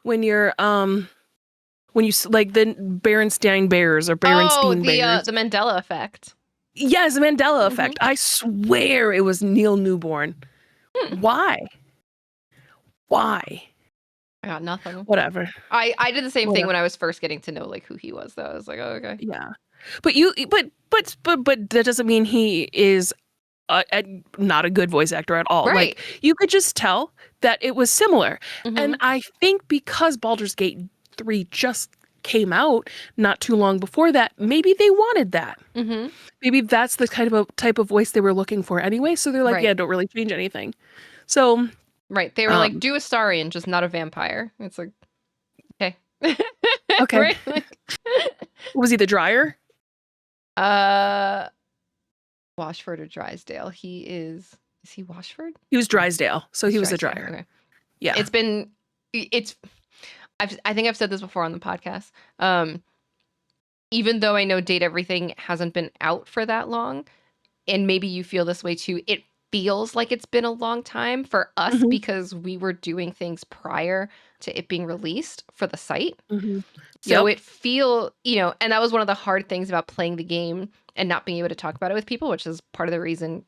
S2: when you're when you like the Berenstein Bears or
S1: Oh,
S2: Berenstein Bears?
S1: the Mandela effect.
S2: Yes, Mandela
S1: Hmm.
S2: effect. I swear it was Neil Newborn.
S1: Hmm.
S2: Why? Why?
S1: I got nothing.
S2: Whatever.
S1: I did the same thing
S2: Whatever.
S1: when I was first getting to know like who he was. Though I was like, "Oh, okay."
S2: Yeah. But that doesn't mean he is not a good voice actor at all.
S1: Right.
S2: Like you could just tell that it was similar. And
S1: Hmm.
S2: I think because Baldur's Gate 3 just came out not too long before that, maybe they wanted that.
S1: Hmm.
S2: Maybe that's the kind of type of voice they were looking for anyway. So they're like,
S1: Right.
S2: yeah, don't really change anything. So,
S1: Right. They were like,
S2: um,
S1: "Do a Starian, just not a vampire." It's like, okay.
S2: okay.
S1: Right? Like,
S2: Was he the dryer?
S1: uh, Washford or Drysdale. Is he Washford?
S2: He was Drysdale. So
S1: He's
S2: he was the
S1: Drysdale.
S2: dryer.
S1: Okay.
S2: Yeah.
S1: It's I think I've said this before on the podcast. Even though I know Date Everything hasn't been out for that long, and maybe you feel this way too, it feels like it's been a long time for us
S2: Hmm.
S1: because we were doing things prior to it being released for the site.
S2: Hmm.
S1: So
S2: Yep.
S1: and that was one of the hard things about playing the game and not being able to talk about it with people, which is part of the reason,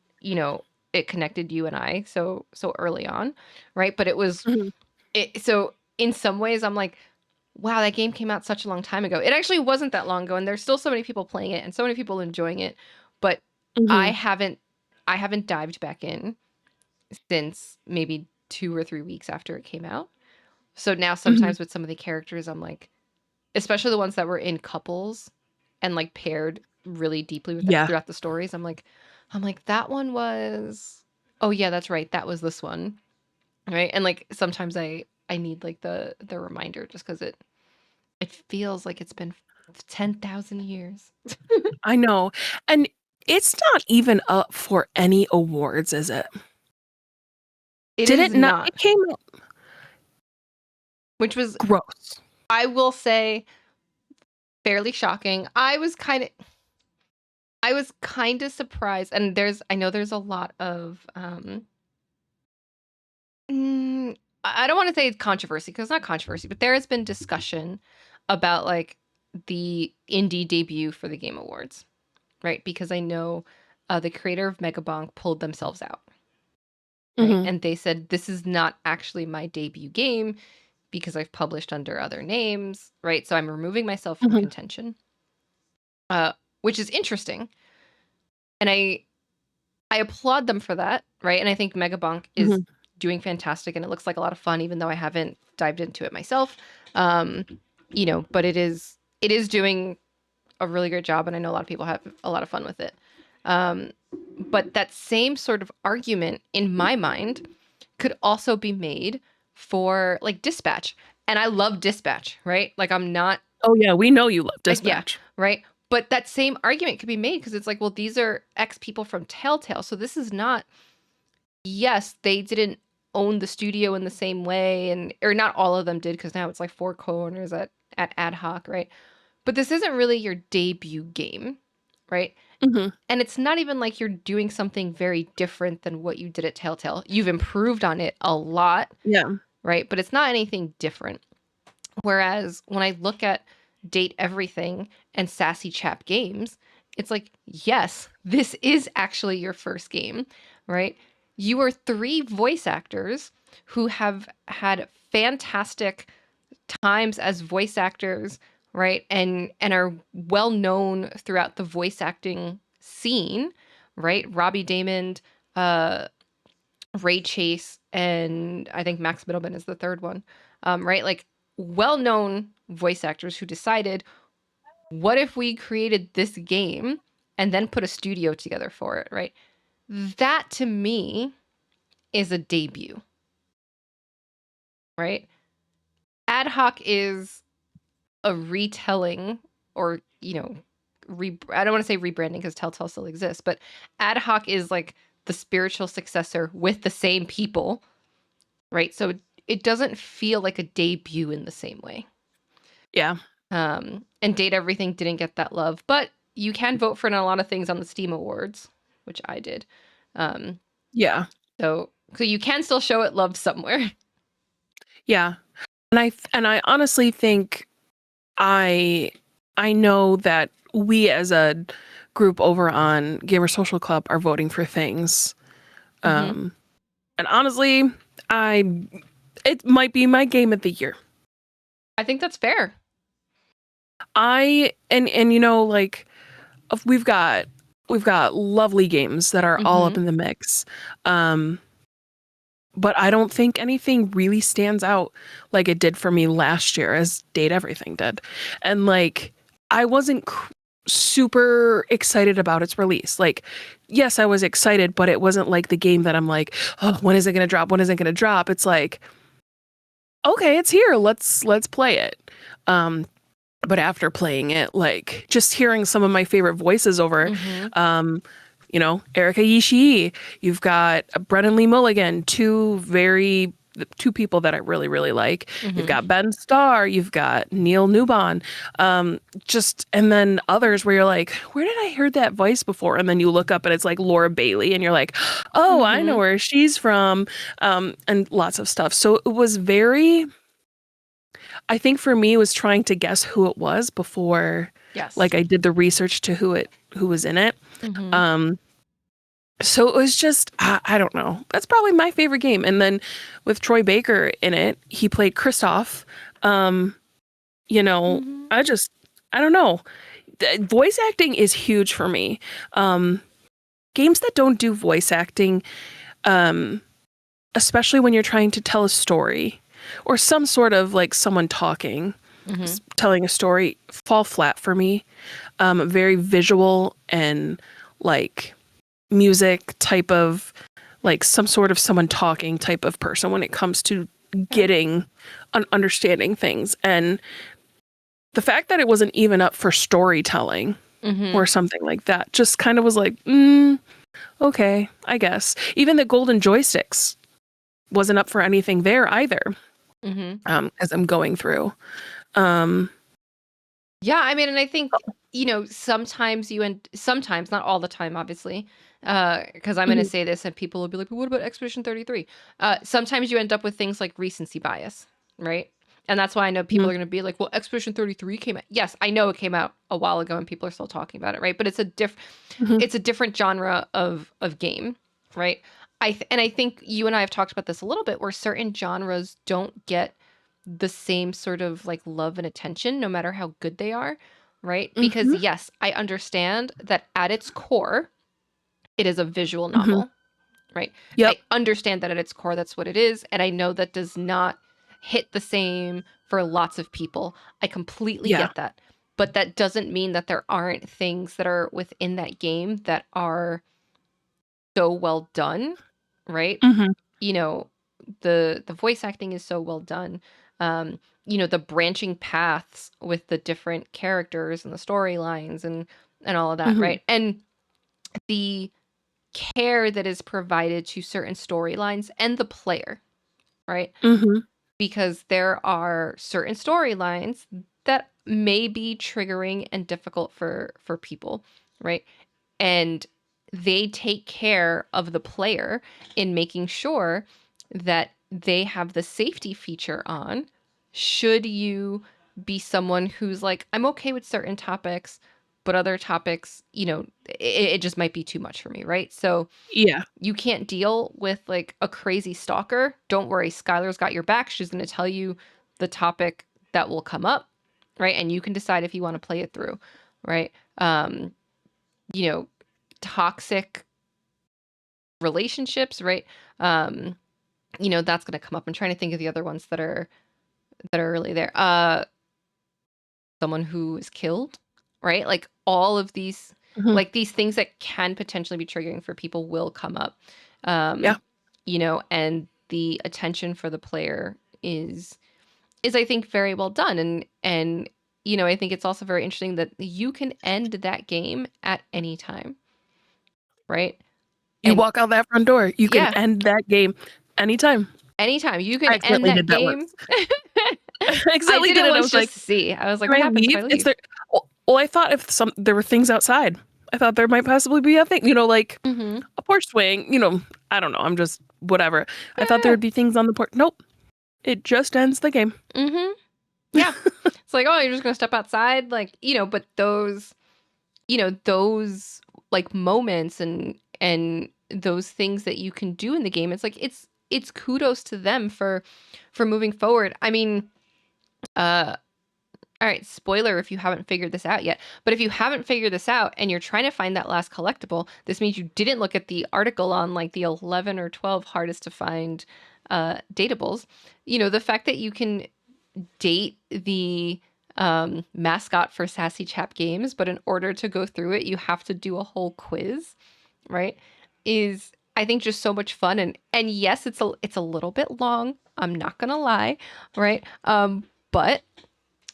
S1: it connected you and I so early on, right? But
S2: Hmm.
S1: so in some ways I'm like, wow, that game came out such a long time ago. It actually wasn't that long ago, and there's still so many people playing it and so many people enjoying it. But I
S2: Hmm.
S1: haven't I haven't dived back in since maybe 2 or 3 weeks after it came out. So now
S2: Hmm.
S1: sometimes with some of the characters, I'm like, especially the ones that were in couples and like paired really deeply with them
S2: Yeah,
S1: throughout the stories. I'm like that one was. Oh yeah, that's right. That was this one, right? And like sometimes I need like the reminder just because it feels like it's been 10,000 years.
S2: I know. And it's not even up for any awards, is it?
S1: It
S2: Did
S1: is
S2: it not?
S1: not,
S2: It came out
S1: which was,
S2: gross.
S1: I will say, fairly shocking. I was kind of surprised, and I know there's a lot of mm, I don't want to say it's controversy because it's not controversy, but there has been discussion about like the indie debut for the Game Awards, right? Because I know the creator of Megabonk pulled themselves out, right?
S2: Hmm.
S1: And they said this is not actually my debut game because I've published under other names, right? So I'm removing myself from
S2: Hmm.
S1: contention, uh, which is interesting, and I applaud them for that, right? And I think Megabonk is
S2: Hmm.
S1: doing fantastic, and it looks like a lot of fun, even though I haven't dived into it myself. Um, but it is doing a really great job, and I know a lot of people have a lot of fun with it. Um, but that same sort of argument, in my mind, could also be made for like Dispatch, and I love Dispatch, right? Like I'm not
S2: Oh yeah, we know you love
S1: like yeah,
S2: Dispatch.
S1: right. But that same argument could be made because it's like, well, these are ex people from Telltale, so this is not. Yes, they didn't own the studio in the same way, and or not all of them did because now it's like four co-owners at Ad Hoc, right? But this isn't really your debut game, right?
S2: Hmm.
S1: And it's not even like you're doing something very different than what you did at Telltale. You've improved on it a lot,
S2: Yeah.
S1: right? But it's not anything different. Whereas when I look at Date Everything and Sassy Chap Games, it's like, yes, this is actually your first game, right? You are three voice actors who have had fantastic times as voice actors, right? And are well known throughout the voice acting scene, right? Robbie Damon, uh, Ray Chase, and I think Max Middleman is the third one, right? Like well-known voice actors who decided, what if we created this game and then put a studio together for it, right? That to me is a debut, right? Ad Hoc is a retelling or, I don't want to say rebranding because Telltale still exists, but Ad Hoc is like the spiritual successor with the same people, right? So it doesn't feel like a debut in the same way.
S2: Yeah.
S1: And Date Everything didn't get that love, but you can vote for it on a lot of things on the Steam Awards, which I did. Um,
S2: Yeah.
S1: so you can still show it love somewhere.
S2: Yeah. And I honestly think I I know that we as a group over on Gamer Social Club are voting for things.
S1: Hmm.
S2: Um and honestly, I it might be my game of the year.
S1: I think that's fair.
S2: I and like we've got we've got lovely games that are all up
S1: Hmm.
S2: in the mix. Um but I don't think anything really stands out like it did for me last year as Date Everything did. And like I wasn't super excited about its release. Like yes, I was excited, but it wasn't like the game that I'm like, "Oh, when is it going to drop? When is it going to drop?" It's like, "Okay, it's here. Let's play it." Um but after playing it, like just hearing some of my favorite voices over,
S1: Hmm.
S2: um, Erika Ishii, you've got Brennan Lee Mulligan, two people that I really, really like. You've
S1: Hmm.
S2: got Ben Starr, you've got Neil Newbon, and then others where you're like, where did I hear that voice before? And then you look up and it's like Laura Bailey, and you're like, oh, I know
S1: Hmm.
S2: where she's from, and lots of stuff. So it was very I think for me it was trying to guess who it was before
S1: Yes.
S2: like I did the research to who was in it.
S1: Hmm.
S2: Um so it was just I don't know. That's probably my favorite game. And then with Troy Baker in it, he played Kristoff. Um You know,
S1: Mhm.
S2: I just, I don't know. Voice acting is huge for me. Um, Games that don't do voice acting, um, especially when you're trying to tell a story or some sort of like someone talking,
S1: Mhm.
S2: telling a story, fall flat for me. Very visual and like music type of like some sort of someone talking type of person when it comes to
S1: Yeah.
S2: getting understanding things. And the fact that it wasn't even up for storytelling or
S1: Mhm.
S2: something like that just kind of was like, okay, I guess. Even the golden joysticks wasn't up for anything there either.
S1: Mhm.
S2: As I'm going through. Um,
S1: Yeah, I mean, and I think, sometimes sometimes, not all the time, obviously, because I'm gonna
S2: mhm,
S1: say this and people will be like, "But what about Expedition 33?" Sometimes you end up with things like recency bias, right? And that's why I know people
S2: mhm,
S1: are gonna be like, "Well, Expedition 33 came out." Yes, I know it came out a while ago and people are still talking about it, right? But
S2: mhm,
S1: it's a different genre of game, right? And I think you and I have talked about this a little bit, where certain genres don't get the same sort of like love and attention no matter how good they are, right? Because
S2: mhm,
S1: yes, I understand that at its core it is a visual
S2: mhm.
S1: novel, right?
S2: Yep.
S1: I understand that at its core that's what it is, and I know that does not hit the same for lots of people. I completely
S2: Yeah.
S1: get that. But that doesn't mean that there aren't things that are within that game that are so well done, right?
S2: Mhm,
S1: You know, the voice acting is so well done. The branching paths with the different characters and the storylines and all of that,
S2: mhm,
S1: right? And the care that is provided to certain storylines and the player, right?
S2: mhm,
S1: Because there are certain storylines that may be triggering and difficult for people, right? And they take care of the player in making sure that they have the safety feature on should you be someone who's like, I'm okay with certain topics, but other topics, it just might be too much for me, right? So
S2: yeah,
S1: you can't deal with like a crazy stalker. Don't worry, Skylar's got your back. She's going to tell you the topic that will come up, right? And you can decide if you want to play it through, right? You know, Toxic relationships, right? Um, that's going to come up. I'm trying to think of the other ones that are really there. Someone who is killed, right? Like all of these,
S2: mhm,
S1: like these things that can potentially be triggering for people will come up.
S2: yeah,
S1: And the attention for the player is I think very well done. And I think it's also very interesting that you can end that game at any time, right?
S2: you
S1: And
S2: walk out that front door, you can
S1: yeah,
S2: end that game anytime.
S1: anytime you
S2: I
S1: can end
S2: accidentally
S1: that
S2: did that
S1: game.
S2: once. I
S1: I
S2: accidentally
S1: did
S2: did
S1: it
S2: it, I
S1: once
S2: was
S1: just
S2: like,
S1: to see. I was like,
S2: "Can
S1: what
S2: I
S1: happens if
S2: leave?
S1: I
S2: Is
S1: leave?
S2: there?" Well, I thought if there were things outside. I thought there might possibly be a thing, like
S1: Mm-hmm.
S2: a porch swing, I don't know, I'm just whatever. I thought there
S1: Yeah.
S2: would be things on the porch. Nope, it just ends the game.
S1: Mm-hmm. Yeah. It's like, oh, you're just gonna step outside, like, but those like moments and those things that you can do in the game, it's like it's kudos to them for moving forward. I mean, uh all right, spoiler if you haven't figured this out yet. But if you haven't figured this out and you're trying to find that last collectible, this means you didn't look at the article on like the 11 or 12 hardest to find datables. The fact that you can date the mascot for Sassy Chap Games, but in order to go through it, you have to do a whole quiz, right? Is I think just so much fun and yes, it's a little bit long. I'm not gonna lie, right? But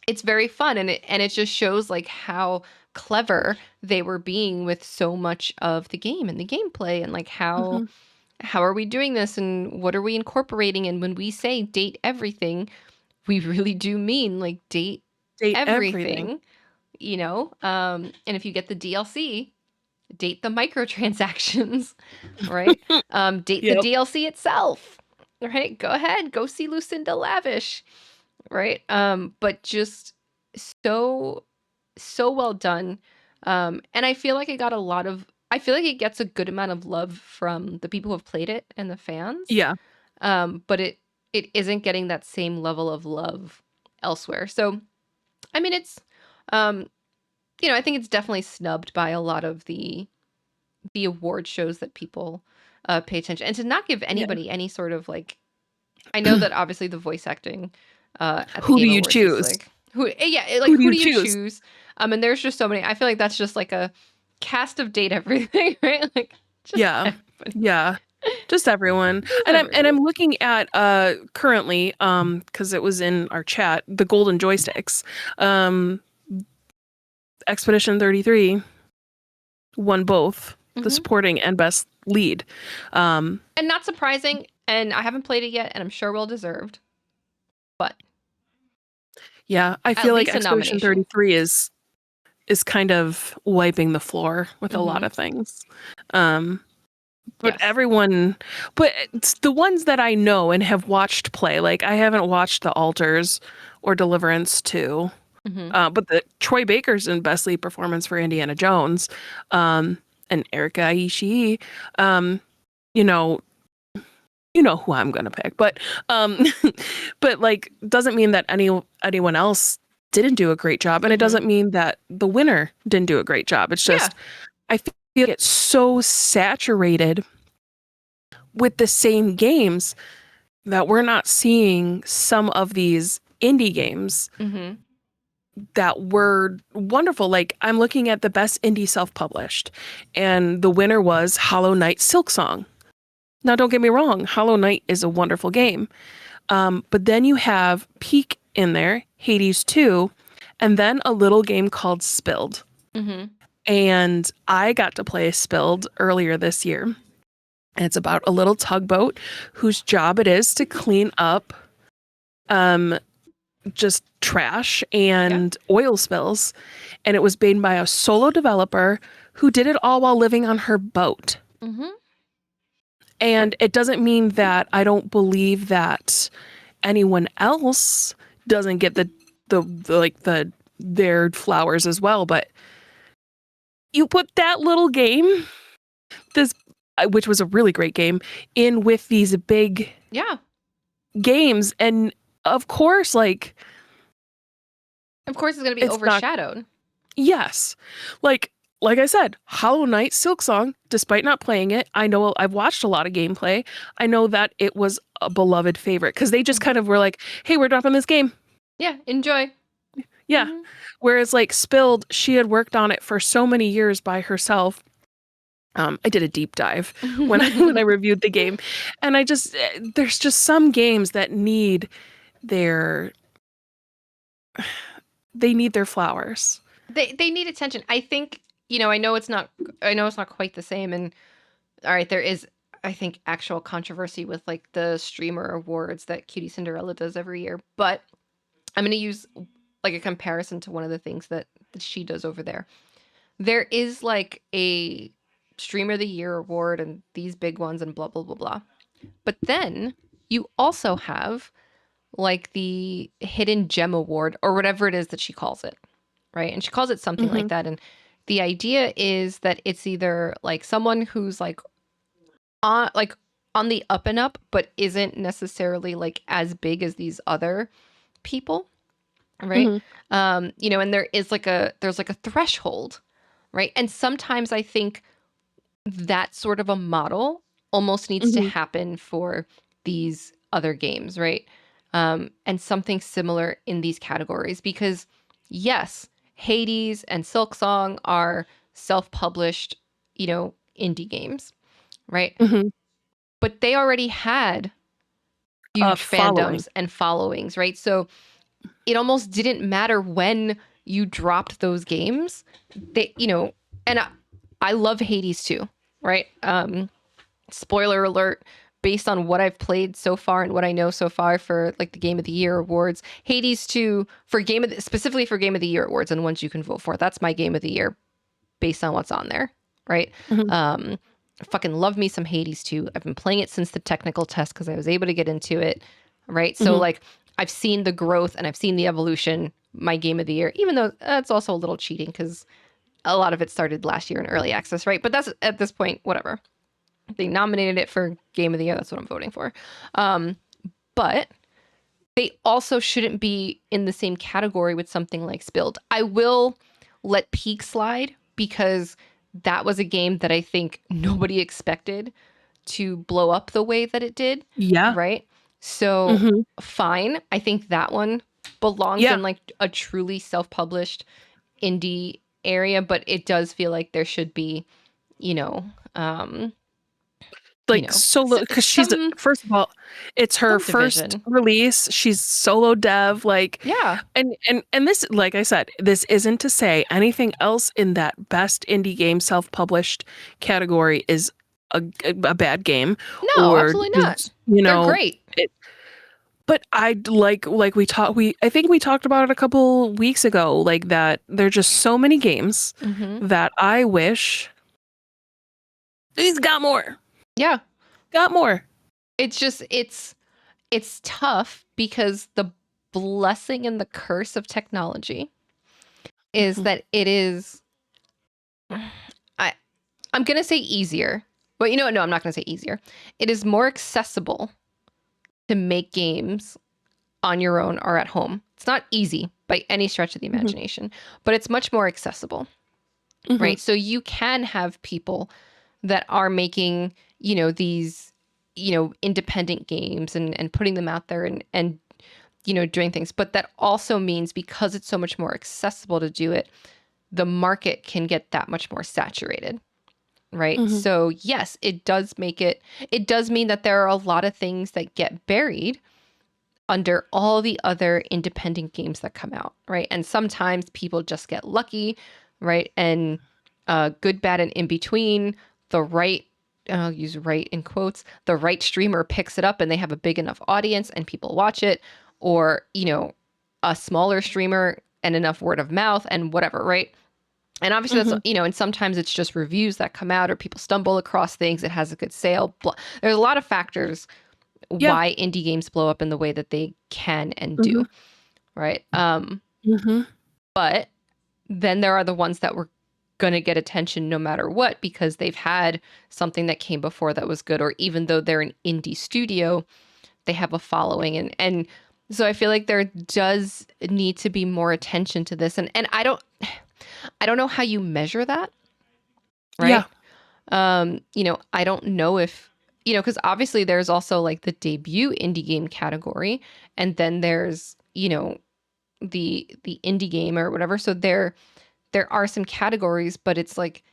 S1: it's very fun and it just shows like how clever they were being with so much of the game and the gameplay and like
S2: Mhm.
S1: how are we doing this and what are we incorporating, and when we say date everything, we really do mean like date
S2: Date everything.
S1: everything, and if you get the DLC, date the microtransactions, right? Date the
S2: Yep.
S1: DLC itself, right? Go ahead, go see Lucinda Lavish, right? But just so so well done. And I feel like I feel like it gets a good amount of love from the people who have played it and the fans.
S2: Yeah.
S1: But it isn't getting that same level of love elsewhere. So I mean, it's, um, I think it's definitely snubbed by a lot of the award shows that people pay attention, and to not give
S2: Yeah.
S1: anybody any sort of like. I know that obviously the voice acting at the
S2: Who do
S1: Game
S2: you
S1: Awards is
S2: choose?
S1: like like
S2: Who do
S1: who
S2: you
S1: do you
S2: choose?
S1: choose? And there's just so many. I feel like that's just like a cast of date everything, right? Like just
S2: Yeah.
S1: everybody,
S2: Yeah. Just everyone.
S1: just
S2: And I'm
S1: everyone.
S2: looking at currently because it was in our chat, the golden joysticks. Um Expedition 33 won both the
S1: Hmm.
S2: supporting and best lead. Um
S1: And not surprising. And I haven't played it yet, and I'm sure well deserved. But
S2: yeah, I
S1: at
S2: feel like
S1: least a
S2: Expedition
S1: nomination.
S2: 33 is kind of wiping the floor with a lot
S1: Hmm.
S2: of things. Um but
S1: Yes.
S2: everyone but it's the ones that I know and have watched play, like I haven't watched The Alters or Deliverance 2.
S1: Hmm.
S2: But the Troy Baker's in best lead performance for Indiana Jones, and Erika Ishii, um, you know, who I'm gonna pick, but um, but like doesn't mean that anyone else didn't do a great job, and it
S1: Hmm.
S2: doesn't mean that the winner didn't do a great job. It's
S1: Yeah.
S2: just I feel it's so saturated with the same games that we're not seeing some of these indie games
S1: Hmm.
S2: that were wonderful. Like I'm looking at the best indie self-published, and the winner was Hollow Knight Silksong. Now, don't get me wrong, Hollow Knight is a wonderful game, but then you have Peak in there, Hades 2, and then a little game called Spilled.
S1: Hmm.
S2: And I got to play Spilled earlier this year. And it's about a little tugboat whose job it is to clean up um, just trash
S1: Yeah.
S2: and oil spills. And it was made by a solo developer who did it all while living on her boat.
S1: Hmm.
S2: And it doesn't mean that I don't believe that anyone else doesn't get the like their flowers as well, but you put that little game, this which was a really great game, in with these big
S1: Yeah.
S2: games, and of course, like
S1: Of course, it's going to be
S2: it's not.
S1: overshadowed.
S2: Yes. Like I said, Hollow Knight Silksong, despite not playing it, I know I've watched a lot of gameplay. I know that it was a beloved favorite because they just kind of were like, "Hey, we're dropping this game."
S1: Yeah. Enjoy.
S2: Yeah.
S1: Hmm.
S2: Whereas like Spilled, she had worked on it for so many years by herself. I did a deep dive when when I reviewed the game, and I just there's just some games that need their they need their flowers.
S1: They need attention. I think, I know it's not quite the same, and all right, there is, I think, actual controversy with like the streamer awards that Cutie Cinderella does every year, but I'm going to use like a comparison to one of the things that she does over there. There is like a streamer of the year award and these big ones and blah blah blah blah. But then you also have like the hidden gem award or whatever it is that she calls it, right? And she calls it something like
S2: Hmm.
S1: that. And the idea is that it's either like someone who's like on the up and up, but isn't necessarily like as big as these other people, right?
S2: Hmm.
S1: And there's like a threshold, right? And sometimes I think that sort of a model almost needs to
S2: Hmm.
S1: happen for these other games, right? And something similar in these categories because, yes, Hades and Silksong are self-published, indie games, right?
S2: Hmm.
S1: But they already had huge
S2: Following.
S1: fandoms and followings, right? So it almost didn't matter when you dropped those games. And I love Hades too, right? Spoiler alert, based on what I've played so far and what I know so far for like the Game of the Year awards, Hades 2 for specifically for Game of the Year awards and ones you can vote for. That's my Game of the Year based on what's on there, right?
S2: Hmm.
S1: Um, I fucking love me some Hades 2. I've been playing it since the technical test because I was able to get into it, right? So
S2: Hmm.
S1: like I've seen the growth and I've seen the evolution. My Game of the Year, even though that's also a little cheating because a lot of it started last year in early access, right? But that's at this point, whatever. They nominated it for Game of the Year. That's what I'm voting for. Um, but they also shouldn't be in the same category with something like Spilled. I will let Peak slide because that was a game that I think nobody expected to blow up the way that it did,
S2: Yeah.
S1: right? So
S2: Mm-hmm.
S1: fine. I think that one belongs
S2: Yeah.
S1: in like a truly self-published indie area, but it does feel like there should be, you know, um,
S2: Like solo, because
S1: some
S2: first of all, it's her first
S1: division.
S2: release. She's solo dev, like,
S1: Yeah.
S2: and this, like I said, this isn't to say anything else in that best indie game self-published category is a bad game,
S1: No,
S2: or
S1: absolutely not.
S2: is, you
S1: They're
S2: know,
S1: great.
S2: it, but I like I think we talked about it a couple weeks ago, like that there're just so many games
S1: Hmm.
S2: that I wish he's got more.
S1: Yeah.
S2: Got more.
S1: It's just it's tough because the blessing and the curse of technology is
S2: Mhm.
S1: that it is I I'm going to say easier. But you know what? No, I'm not going to say easier. It is more accessible to make games on your own or at home. It's not easy by any stretch of the
S2: Mhm.
S1: imagination, but it's much more accessible,
S2: Mhm.
S1: right? So you can have people that are making, these, independent games and putting them out there and doing things. But that also means because it's so much more accessible to do it, the market can get that much more saturated. Right.
S2: Mhm.
S1: So, yes, it does mean that there are a lot of things that get buried under all the other independent games that come out, right? And sometimes people just get lucky, right? And good, bad, and in between, the right, I'll use right in quotes, the right streamer picks it up and they have a big enough audience and people watch it, or, a smaller streamer and enough word of mouth and whatever, right? And obviously that's,
S2: Mhm.
S1: and sometimes it's just reviews that come out or people stumble across things, it has a good sale. There's a lot of factors
S2: Yeah.
S1: why indie games blow up in the way that they can and
S2: Mhm.
S1: do, right?
S2: Mhm.
S1: But then there are the ones that were going to get attention no matter what because they've had something that came before that was good, or even though they're an indie studio, they have a following, and so I feel like there does need to be more attention to this, and I don't know how you measure that,
S2: Yeah.
S1: right? I don't know if, because obviously there's also like the debut indie game category, and then there's, the indie game or whatever. So there are some categories, but it's like,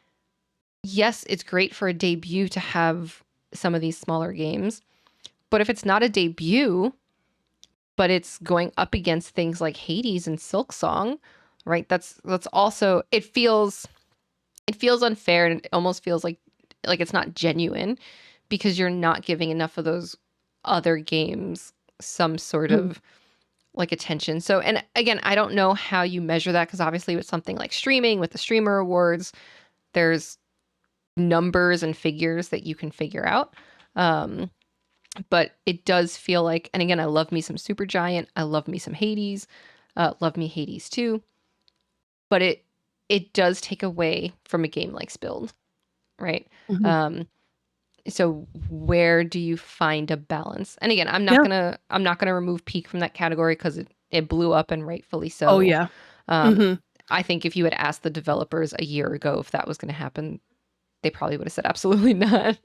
S1: yes, it's great for a debut to have some of these smaller games, but if it's not a debut, but it's going up against things like Hades and Silk Song, right? That's also it feels unfair, and it almost feels like it's not genuine because you're not giving enough of those other games some sort
S2: Mhm.
S1: of like attention. So, and again, I don't know how you measure that because obviously with something like streaming, with the streamer awards, there's numbers and figures that you can figure out. Um, but it does feel like, and again, I love me some Supergiant, I love me some Hades, love me Hades too, but it does take away from a game like Spilled, right?
S2: Mhm.
S1: Um, so where do you find a balance? And again,
S2: Yeah.
S1: I'm not gonna remove Peak from that category because it blew up and rightfully
S2: Oh
S1: so.
S2: yeah.
S1: Um,
S2: Mhm.
S1: I think if you had asked the developers a year ago if that was going to happen, they probably would have said absolutely not.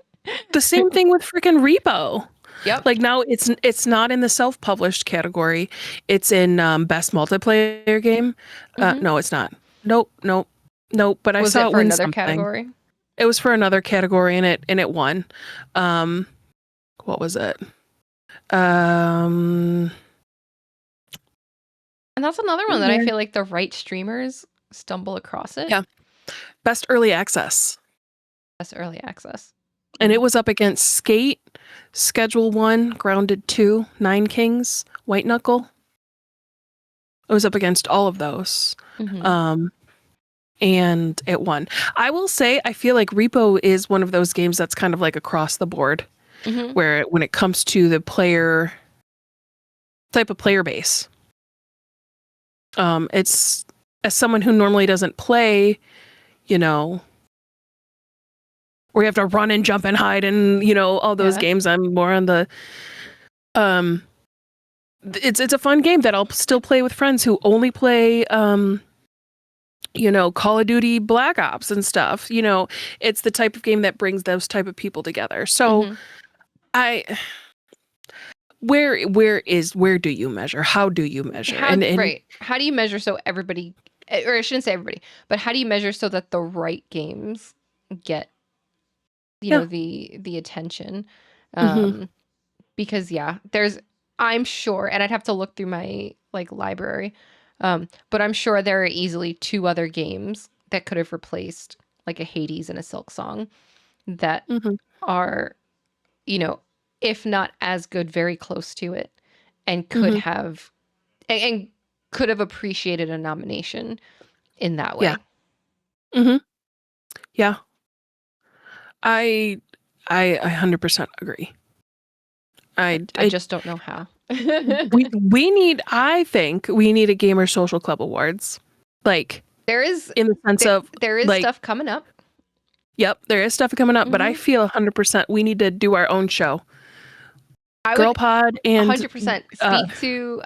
S2: The same thing with freaking Repo.
S1: Yep.
S2: Like now it's not in the self-published category. It's in best multiplayer game.
S1: Hmm.
S2: No, it's not. Nope, nope, nope. But I
S1: Was
S2: saw
S1: it
S2: it
S1: for
S2: win
S1: another
S2: something.
S1: category?
S2: It was for another category and it won. Um, what was it? Um,
S1: And that's another one that I feel like the right streamers stumble across it
S2: yeah, best early access.
S1: as early access.
S2: And it was up against Skate, Schedule 1, Grounded 2, Nine Kings, White Knuckle. It was up against all of those.
S1: Mm-hmm.
S2: Um, and it won. I will say, I feel like Repo is one of those games that's kind of like across the board,
S1: Mm-hmm.
S2: where when it comes to the player type of player base, it's as someone who normally doesn't play, you know, where you have to run and jump and hide and all those
S1: Yeah.
S2: games. I'm more on the um it's a fun game that I'll still play with friends who only play Call of Duty Black Ops and stuff. It's the type of game that brings those type of people together. So
S1: Mm-hmm.
S2: I where do you measure? How do you measure? And
S1: Right. How do you measure so everybody, or I shouldn't say everybody, but how do you measure so that the right games get,
S2: yeah.
S1: the attention?
S2: Hmm.
S1: Um, because yeah, I'm sure, and I'd have to look through my like library, but I'm sure there are easily two other games that could have replaced like a Hades and a Silk Song that
S2: Hmm.
S1: are, you know, if not as good, very close to it, and could
S2: Hmm.
S1: have and could have appreciated a nomination in that
S2: Yeah.
S1: way.
S2: Hmm. Yeah. I I 100% agree.
S1: I just don't know how.
S2: We need, I think we need a gamer social club awards. Like,
S1: There is
S2: in the sense of
S1: there is
S2: like,
S1: stuff coming up.
S2: yep, there is stuff coming up, but I
S1: Hmm.
S2: feel 100% we need to do our own show.
S1: I
S2: Girl
S1: would
S2: Pod and
S1: 100%
S2: uh
S1: speak to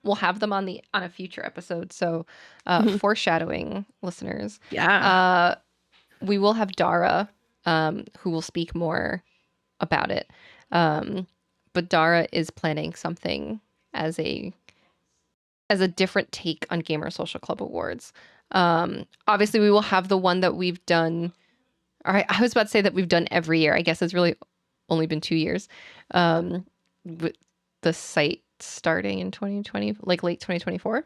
S1: we'll have them on a future episode. So
S2: mhm,
S1: foreshadowing, listeners.
S2: yeah.
S1: Uh we will have Dara, who will speak more about it. Um but Dara is planning something as a different take on Gamer Social Club Awards. Obviously we will have the one that we've done. All right, I was about to say that we've done every year. I guess it's really only been 2 years. With the site starting in 2020, like late 2024.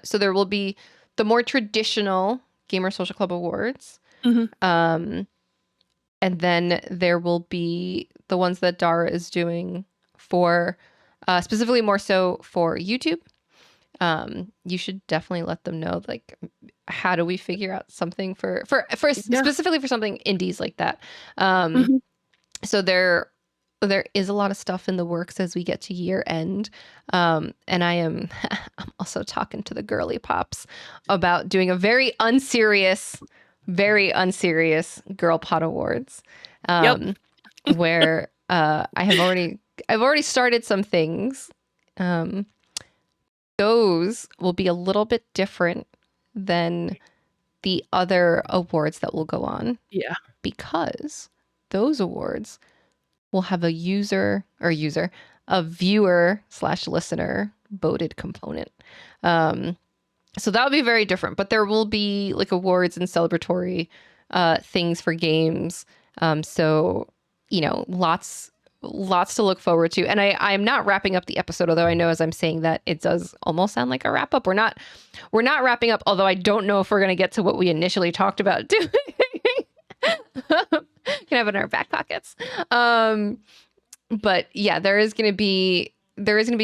S1: So there will be the more traditional Gamer Social Club Awards.
S2: Hmm.
S1: Um, and then there will be the ones that Dara is doing for specifically more so for YouTube. You should definitely let them know, like, how do we figure out something for
S2: Yeah.
S1: specifically for something indies like that. Um,
S2: Hmm.
S1: so there is a lot of stuff in the works as we get to year end. And I'm also talking to the girly pops about doing a very unserious girl pot awards.
S2: Yep.
S1: Where I've already started some things. Um, those will be a little bit different than the other awards that will go on,
S2: Yeah.
S1: because those awards will have a viewer slash listener voted component. Um, so that will be very different, but there will be like awards and celebratory things for games. So, lots to look forward to. And I'm not wrapping up the episode, although I know as I'm saying that it does almost sound like a wrap up. We're not wrapping up, although I don't know if we're going to get to what we initially talked about doing. Can have it in our back pockets. But yeah, there is going to be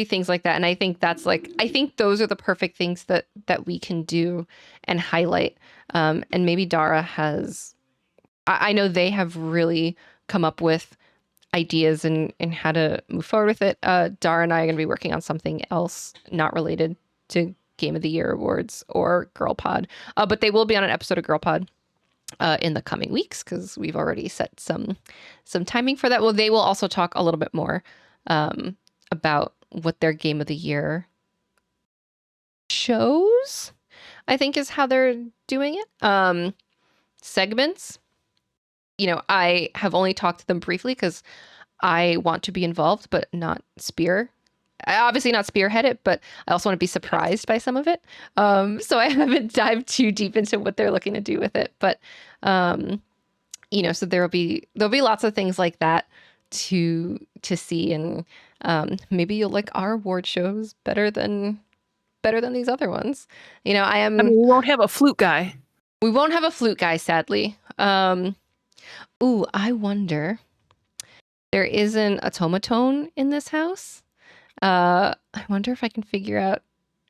S1: things like that, and I think those are the perfect things that we can do and highlight. And maybe Dara has. I know they have really come up with ideas and how to move forward with it. Dara and I are going to be working on something else not related to Game of the Year awards or Girl Pod, but they will be on an episode of Girl Pod in the coming weeks, because we've already set some timing for that. Well, they will also talk a little bit more about what their Game of the Year shows, I think, is how they're doing it. Segments. I have only talked to them briefly because I want to be involved, but not obviously not spearhead it, but I also want to be surprised by some of it. So I haven't dived too deep into what they're looking to do with it, but um, so there'll be lots of things like that to see, and maybe you'll like our award shows better than these other ones.
S2: I mean, we won't have a flute guy.
S1: We won't have a flute guy, sadly. Ooh, I wonder, there is an automaton in this house. I wonder if I can figure out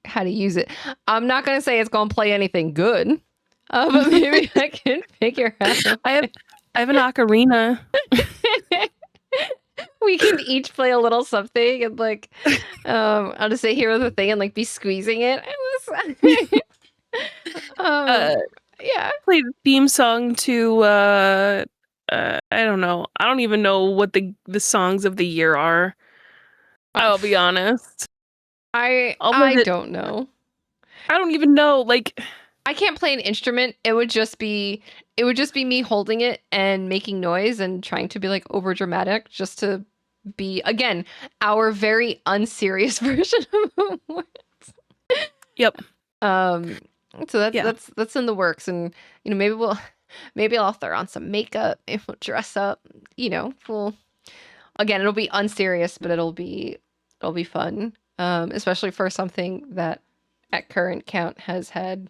S1: how to use it. I'm not gonna say it's gonna play anything good, but maybe I can figure out.
S2: I have an ocarina.
S1: We can each play a little something, and like, I'll just say here with the thing and like be squeezing it.
S2: Uh
S1: Yeah.
S2: Play the theme song to I don't know. I don't even know what the songs of the year are. I'll be honest. I'll
S1: I
S2: visit.
S1: don't know.
S2: I don't even know. Like,
S1: I can't play an instrument. It would just be me holding it and making noise and trying to be like over dramatic just to be again our very unserious version of
S2: yep.
S1: um so
S2: Yeah.
S1: that's in the works, and maybe I'll throw on some makeup and we'll dress up, we'll again it'll be unserious, but it'll be fun, especially for something that at current count has had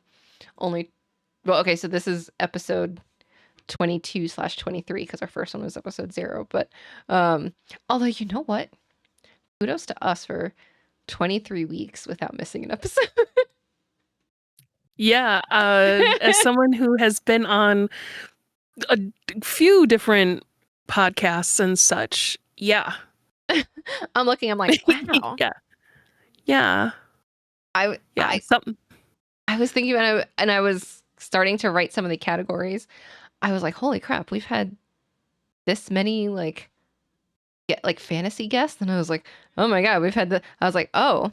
S1: only well, okay, so this is episode 22/23 because our first one was episode 0. But although you know what? Kudos to us for 23 weeks without missing an episode.
S2: Yeah. As someone who has been on a few different podcasts and such, yeah.
S1: I'm looking, I'm like, wow.
S2: yeah. Yeah.
S1: I
S2: Yeah.
S1: I
S2: Something.
S1: I was thinking about it, and I was starting to write some of the categories. I was like, holy crap, we've had this many like fantasy guests, and I was like, oh my god, I was like, oh,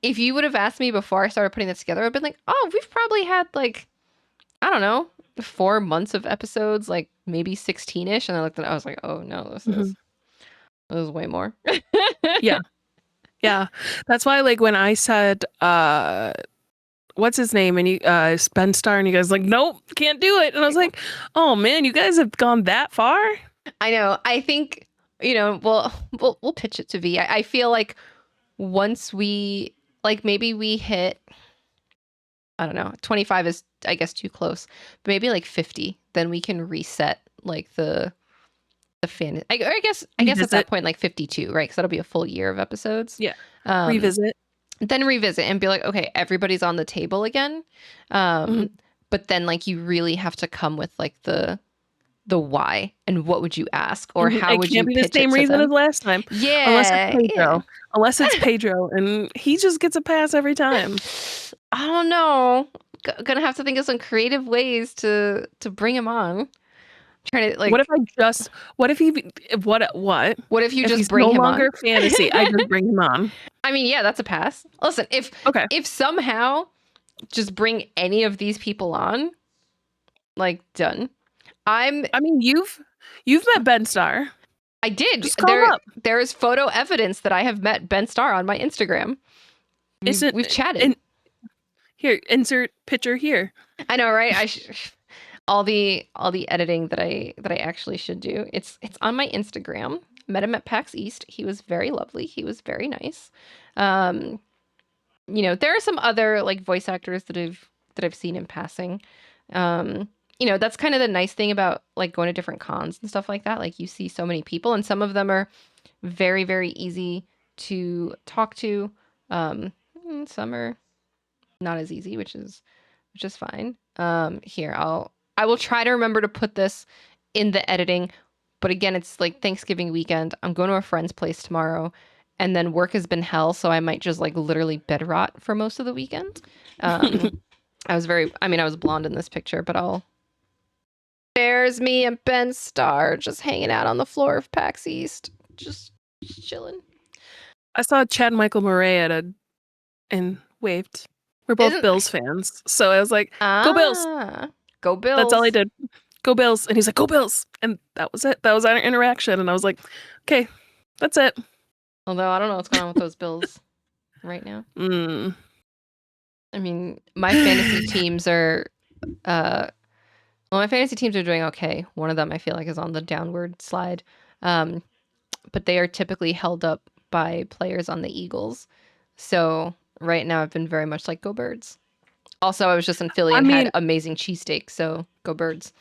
S1: if you would have asked me before I started putting this together, I'd been like, oh, we've probably had like, I don't know, 4 months of episodes, like maybe 16-ish. And I looked at it, I was like, oh no,
S2: Mhm.
S1: this is way more.
S2: Yeah. Yeah. That's why, like, when I said, what's his name? And you, Ben Starr, and you guys like, nope, can't do it. And I was like, oh man, you guys have gone that far?
S1: I know. I think, we'll pitch it to V. I feel like once we, like, maybe we hit, I don't know, 25 is, I guess, too close, but maybe like 50, then we can reset like the fan. I guess at that
S2: Revisit.
S1: point, like 52, right? Because that'll be a full year of episodes.
S2: Yeah.
S1: Um,
S2: Revisit.
S1: then revisit and be like, okay, everybody's on the table again.
S2: Mhm.
S1: But then like you really have to come with like the why and what would you ask or how
S2: It
S1: would
S2: can't
S1: you
S2: be the
S1: pitch it
S2: same
S1: to
S2: reason as
S1: them?
S2: last time. Unless it's
S1: Yeah, yeah.
S2: Pedro. Unless it's Pedro, and he just gets a pass every time.
S1: I don't know. Gonna have to think of some creative ways to bring him on. Trying to
S2: What if
S1: like,
S2: I just? What if he? What?
S1: what if you
S2: If
S1: just
S2: he's
S1: bring
S2: no
S1: him on?
S2: longer fantasy, I just bring him on.
S1: I mean, yeah, that's a pass. Listen,
S2: Okay.
S1: if somehow just bring any of these people on, like done.
S2: I mean, you've met Ben Starr.
S1: I did.
S2: Just call him up.
S1: There is photo evidence that I have met Ben Starr on my Instagram.
S2: Isn't
S1: We've chatted.
S2: and here, insert picture here.
S1: I know, right? All the editing that I actually should do. It's on my Instagram. Met him at PAX East. He was very lovely. He was very nice. There are some other like voice actors that I've seen in passing. That's kind of the nice thing about like going to different cons and stuff like that. Like you see so many people, and some of them are very, very easy to talk to. Some are not as easy, which is fine. Here, I will try to remember to put this in the editing, but again, it's like Thanksgiving weekend. I'm going to a friend's place tomorrow, and then work has been hell, so I might just like literally bed rot for most of the weekend. I was blonde in this picture, but there's me and Ben Starr just hanging out on the floor of PAX East, just chilling.
S2: I saw Chad Michael Murray and waved. We're both Bills fans, so I was like, "Go Bills!
S1: Go Bills!"
S2: That's all I did. Go Bills! And he's like, "Go Bills!" And that was it. That was our interaction, and I was like, "Okay, that's it."
S1: Although I don't know what's going on with those Bills right now. I mean, my fantasy teams are, my fantasy teams are doing okay. One of them I feel like is on the downward slide, but they are typically held up by players on the Eagles. So right now I've been very much like go Birds. Also, I was just in Philly and had amazing cheesesteak, so go Birds.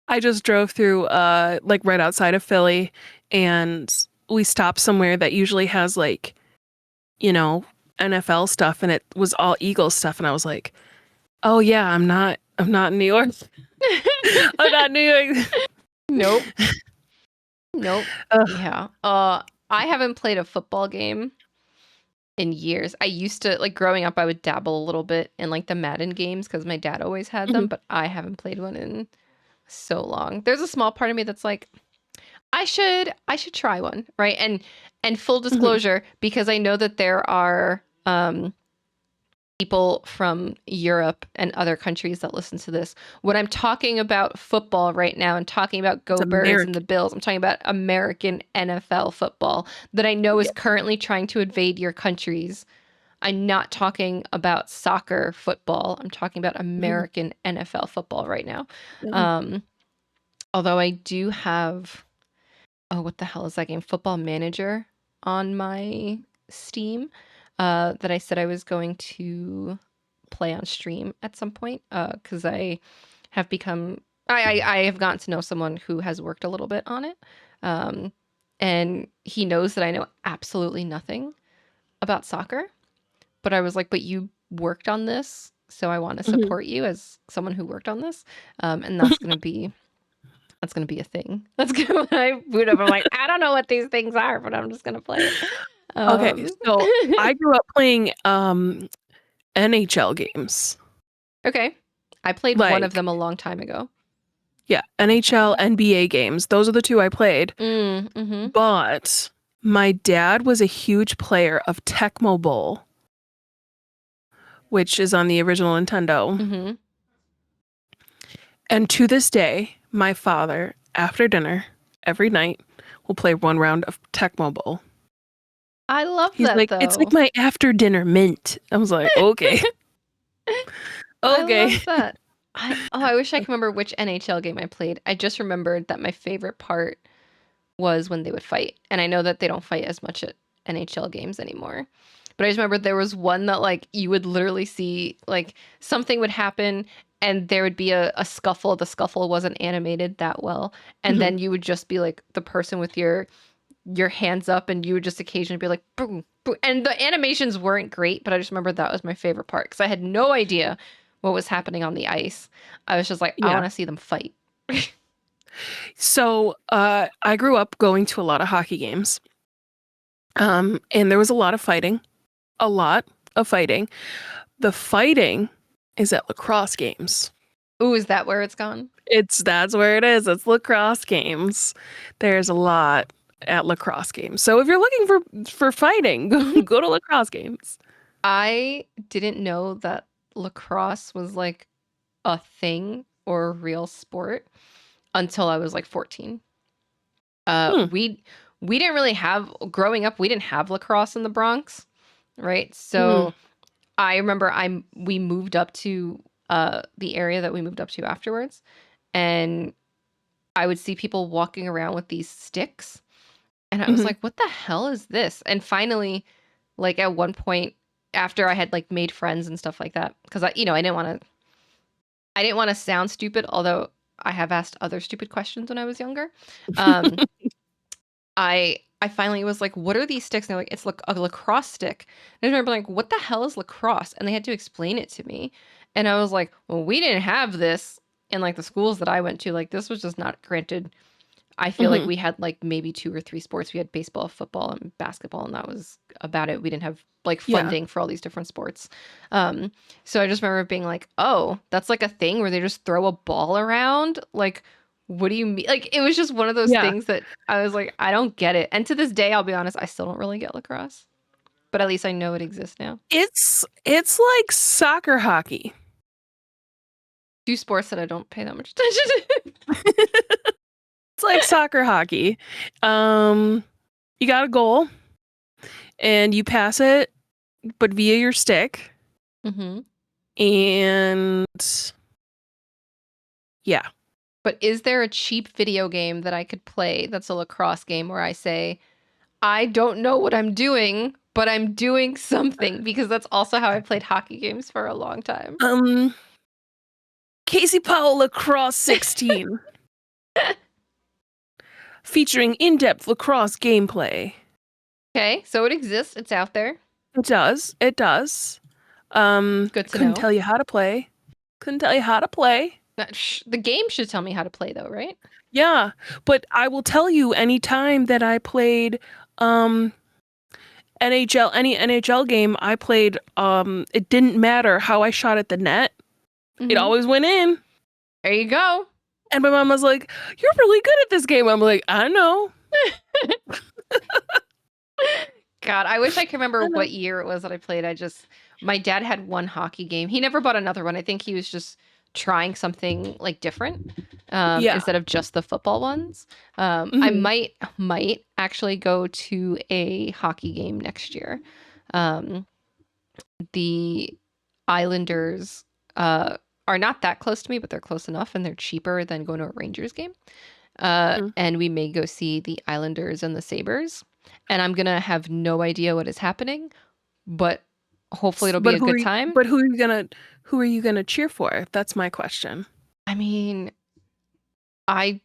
S2: I just drove through like right outside of Philly, and we stopped somewhere that usually has like, NFL stuff, and it was all Eagles stuff, and I was like, oh yeah, I'm not in New York. I'm not in New York.
S1: Nope. Yeah. I haven't played a football game in years. I used to, like, growing up, I would dabble a little bit in like the Madden games because my dad always had them, but I haven't played one in so long. There's a small part of me that's like, I should try one, right? And full
S2: Mhm.
S1: disclosure, because I know that there are people from Europe and other countries that listen to this. When I'm talking about football right now and talking about
S2: It's
S1: Go Birds and the
S2: American.
S1: Bills, I'm talking about American NFL football that I know is
S2: Yeah.
S1: currently trying to invade your countries. I'm not talking about soccer football. I'm talking about
S2: Mhm.
S1: American NFL football right now.
S2: Yeah.
S1: Um, although I do have, oh, what the hell is that game? Football Manager on my Steam, that I said I was going to play on stream at some point, because I have become I have gotten to know someone who has worked a little bit on it, um, and he knows that I know absolutely nothing about soccer. But I was like, but you worked on this, so I want to
S2: Mhm.
S1: support you as someone who worked on this, and that's gonna be a thing. That's gonna when I boot up. I'm like, I don't know what these things are, but I'm just gonna play it.
S2: Okay,
S1: Um,
S2: so I grew up playing NHL games.
S1: okay, I played one of
S2: Like,
S1: them a long time ago.
S2: yeah, NHL, NBA games. Those are the two I played.
S1: Mm-hmm.
S2: But my dad was a huge player of Tecmo Bowl, which is on the original Nintendo.
S1: Mm-hmm.
S2: And to this day, my father, after dinner, every night, will play one round of Tecmo Bowl.
S1: I love
S2: He's
S1: that
S2: like, it's like
S1: though.
S2: my after dinner mint. I was like, okay,
S1: I
S2: okay.
S1: love that. I wish I could remember which NHL game I played. I just remembered that my favorite part was when they would fight. And I know that they don't fight as much at NHL games anymore. But I just remember there was one that like you would literally see like something would happen and there would be a scuffle. The scuffle wasn't animated that well. And
S2: Mhm.
S1: then you would just be like the person with your hands up and you would just occasionally be like boom, boom. And the animations weren't great, but I just remember that was my favorite part because I had no idea what was happening on the ice. I was just like, I
S2: Yeah.
S1: want to see them fight.
S2: So I grew up going to a lot of hockey games. And there was a lot of fighting. A lot of fighting. The fighting is at lacrosse games.
S1: Ooh, is that where it's gone?
S2: That's where it is. It's lacrosse games. There's a lot at lacrosse games. So if you're looking for fighting, go to lacrosse games.
S1: I didn't know that lacrosse was like a thing or a real sport until I was like 14. Uh,
S2: Hmm.
S1: we we didn't really have growing up, we didn't have lacrosse in the Bronx, right?
S2: Hmm.
S1: So I remember we moved up to the area that we moved up to afterwards, and I would see people walking around with these sticks, and I was
S2: Hmm.
S1: like, "What the hell is this?" And finally, like at one point after I had like made friends and stuff like that, because I didn't want to sound stupid, although I have asked other stupid questions when I was younger. Um, I finally was like, "What are these sticks?" And they're like, "It's a lacrosse stick." And I remember like, "What the hell is lacrosse?" And they had to explain it to me, and I was like, "Well, we didn't have this in like the schools that I went to. Like this was just not granted." I feel like
S2: Hmm.
S1: we had like maybe two or three sports. We had baseball, football, and basketball, and that was about it. We didn't have like
S2: Yeah.
S1: funding for all these different sports. Um, so I just remember being like, "Oh, that's like a thing where they just throw a ball around." Like, what do you mean? Like, it was just one of those
S2: Yeah.
S1: things that I was like, I don't get it. And to this day, I'll be honest, I still don't really get lacrosse, but at least I know it exists now.
S2: It's like soccer hockey.
S1: Two sports that I don't pay that much attention to.
S2: It's like soccer hockey. Um, you got a goal and you pass it, but via your stick.
S1: Hmm.
S2: And yeah.
S1: But is there a cheap video game that I could play that's a lacrosse game where I say, I don't know what I'm doing, but I'm doing something? Because that's also how I played hockey games for a long time.
S2: Um, Casey Powell Lacrosse 16, featuring in-depth lacrosse gameplay.
S1: Okay, so it exists, it's out there.
S2: It does. It does.
S1: Good to
S2: Couldn't
S1: know.
S2: tell you how to play. Couldn't tell you how to play.
S1: The game should tell me how to play, though, right?
S2: Yeah, but I will tell you any time that I played um NHL, any NHL game I played, it didn't matter how I shot at the net. It
S1: Hmm.
S2: always went in.
S1: There you go.
S2: And my mom was like, "You're really good at this game." I'm like, "I know.
S1: God, I wish I could remember
S2: I know."
S1: what year it was that I played. My dad had one hockey game. He never bought another one. I think he was just trying something like different,
S2: Yeah.
S1: instead of just the football ones. I
S2: Mhm.
S1: might actually go to a hockey game next year. Um, the Islanders are not that close to me, but they're close enough, and they're cheaper than going to a Rangers game.
S2: Mm.
S1: And we may go see the Islanders and the Sabres. And I'm gonna have no idea what is happening, but hopefully it'll be
S2: But
S1: a good time.
S2: who are you gonna cheer for? That's my question.
S1: I mean, I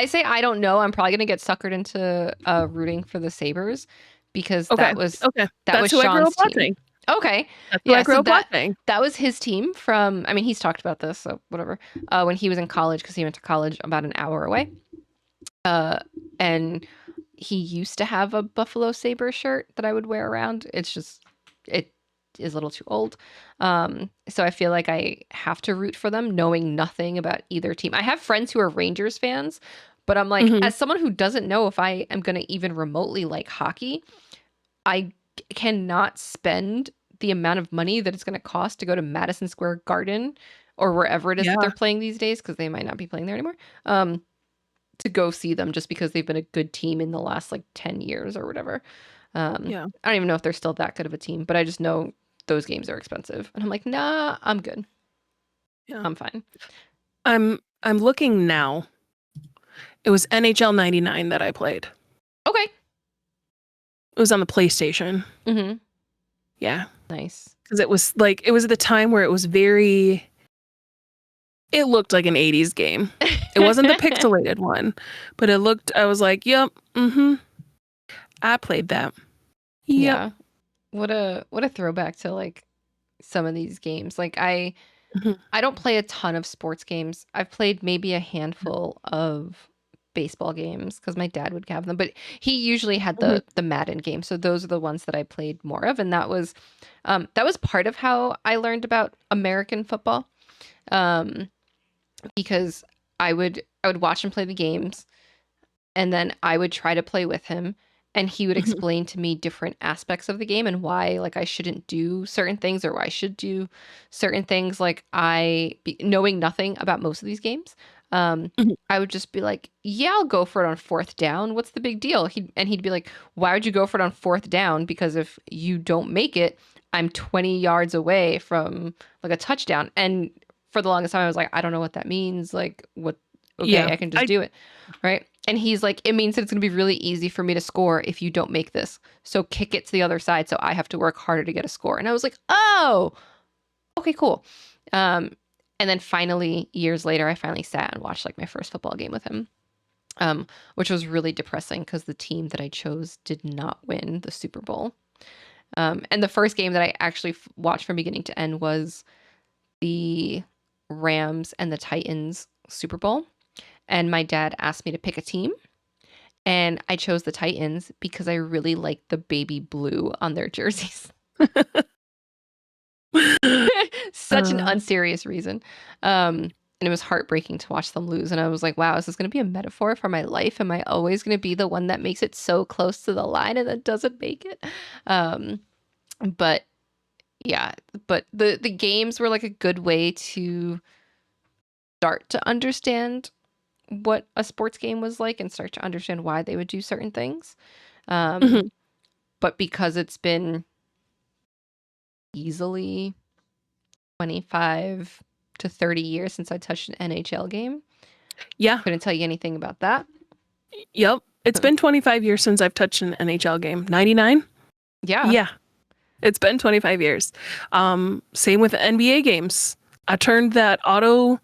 S1: say I don't know. I'm probably gonna get suckered into rooting for the Sabres because
S2: Okay. Okay.
S1: that
S2: That's
S1: was
S2: who I grew up
S1: Sean's team.
S2: watching.
S1: Okay.
S2: That's who I
S1: Yeah, so
S2: grew up watching.
S1: that was his team from, I mean, he's talked about this, so whatever. When he was in college, because he went to college about an hour away. And he used to have a Buffalo Sabre shirt that I would wear around. It is a little too old. So I feel like I have to root for them, knowing nothing about either team. I have friends who are Rangers fans, but I'm like,
S2: Mhm.
S1: as someone who doesn't know if I am going to even remotely like hockey, I cannot spend the amount of money that it's going to cost to go to Madison Square Garden or wherever it is that they're
S2: Yeah.
S1: playing these days, because they might not be playing there anymore. To go see them just because they've been a good team in the last like 10 years or whatever.
S2: Yeah.
S1: I don't even know if they're still that good of a team, but I just know those games are expensive. And I'm like, nah, I'm good.
S2: Yeah.
S1: I'm fine.
S2: I'm looking now. It was NHL 99 that I played.
S1: Okay.
S2: It was on the PlayStation.
S1: Mm-hmm.
S2: Yeah.
S1: Nice.
S2: Because it was the time where it looked like an 80s game. It wasn't the pixelated one, but I was like, yep, I played that. Yep.
S1: Yeah. What a throwback to like some of these games. Like
S2: Mhm.
S1: I don't play a ton of sports games. I've played maybe a handful of baseball games because my dad would have them, but he usually had
S2: Mhm.
S1: the Madden game. So those are the ones that I played more of, and that was part of how I learned about American football. Um, because I would watch him play the games, and then I would try to play with him, and he would
S2: Mhm.
S1: explain to me different aspects of the game and why like I shouldn't do certain things or why I should do certain things. Like knowing nothing about most of these games,
S2: Mhm.
S1: I would just be like, yeah, I'll go for it on fourth down. What's the big deal? He'd be like, why would you go for it on fourth down? Because if you don't make it, I'm 20 yards away from like a touchdown. And for the longest time I was like, I don't know what that means. Like what, okay,
S2: Yeah.
S1: I can just do it. Right. And he's like, it means that it's going to be really easy for me to score if you don't make this. So kick it to the other side so I have to work harder to get a score. And I was like, oh, okay, cool. Um, and then finally, years later, I finally sat and watched like my first football game with him, which was really depressing because the team that I chose did not win the Super Bowl. And the first game that I actually watched from beginning to end was the Rams and the Titans Super Bowl. And my dad asked me to pick a team. And I chose the Titans because I really liked the baby blue on their jerseys. Such an
S2: Uh,
S1: unserious reason. And it was heartbreaking to watch them lose. And I was like, wow, is this going to be a metaphor for my life? Am I always going to be the one that makes it so close to the line and then doesn't make it? Um, but yeah, but the games were like a good way to start to understand what a sports game was like and start to understand why they would do certain things. Um,
S2: mhm.
S1: but because it's been easily 25 to 30 years since I touched an NHL game,
S2: Yeah.
S1: couldn't tell you anything about that.
S2: Yep. It's been 25 years since I've touched an NHL game. 99?
S1: Yeah.
S2: Yeah. It's been 25 years. Same with NBA games. I turned that auto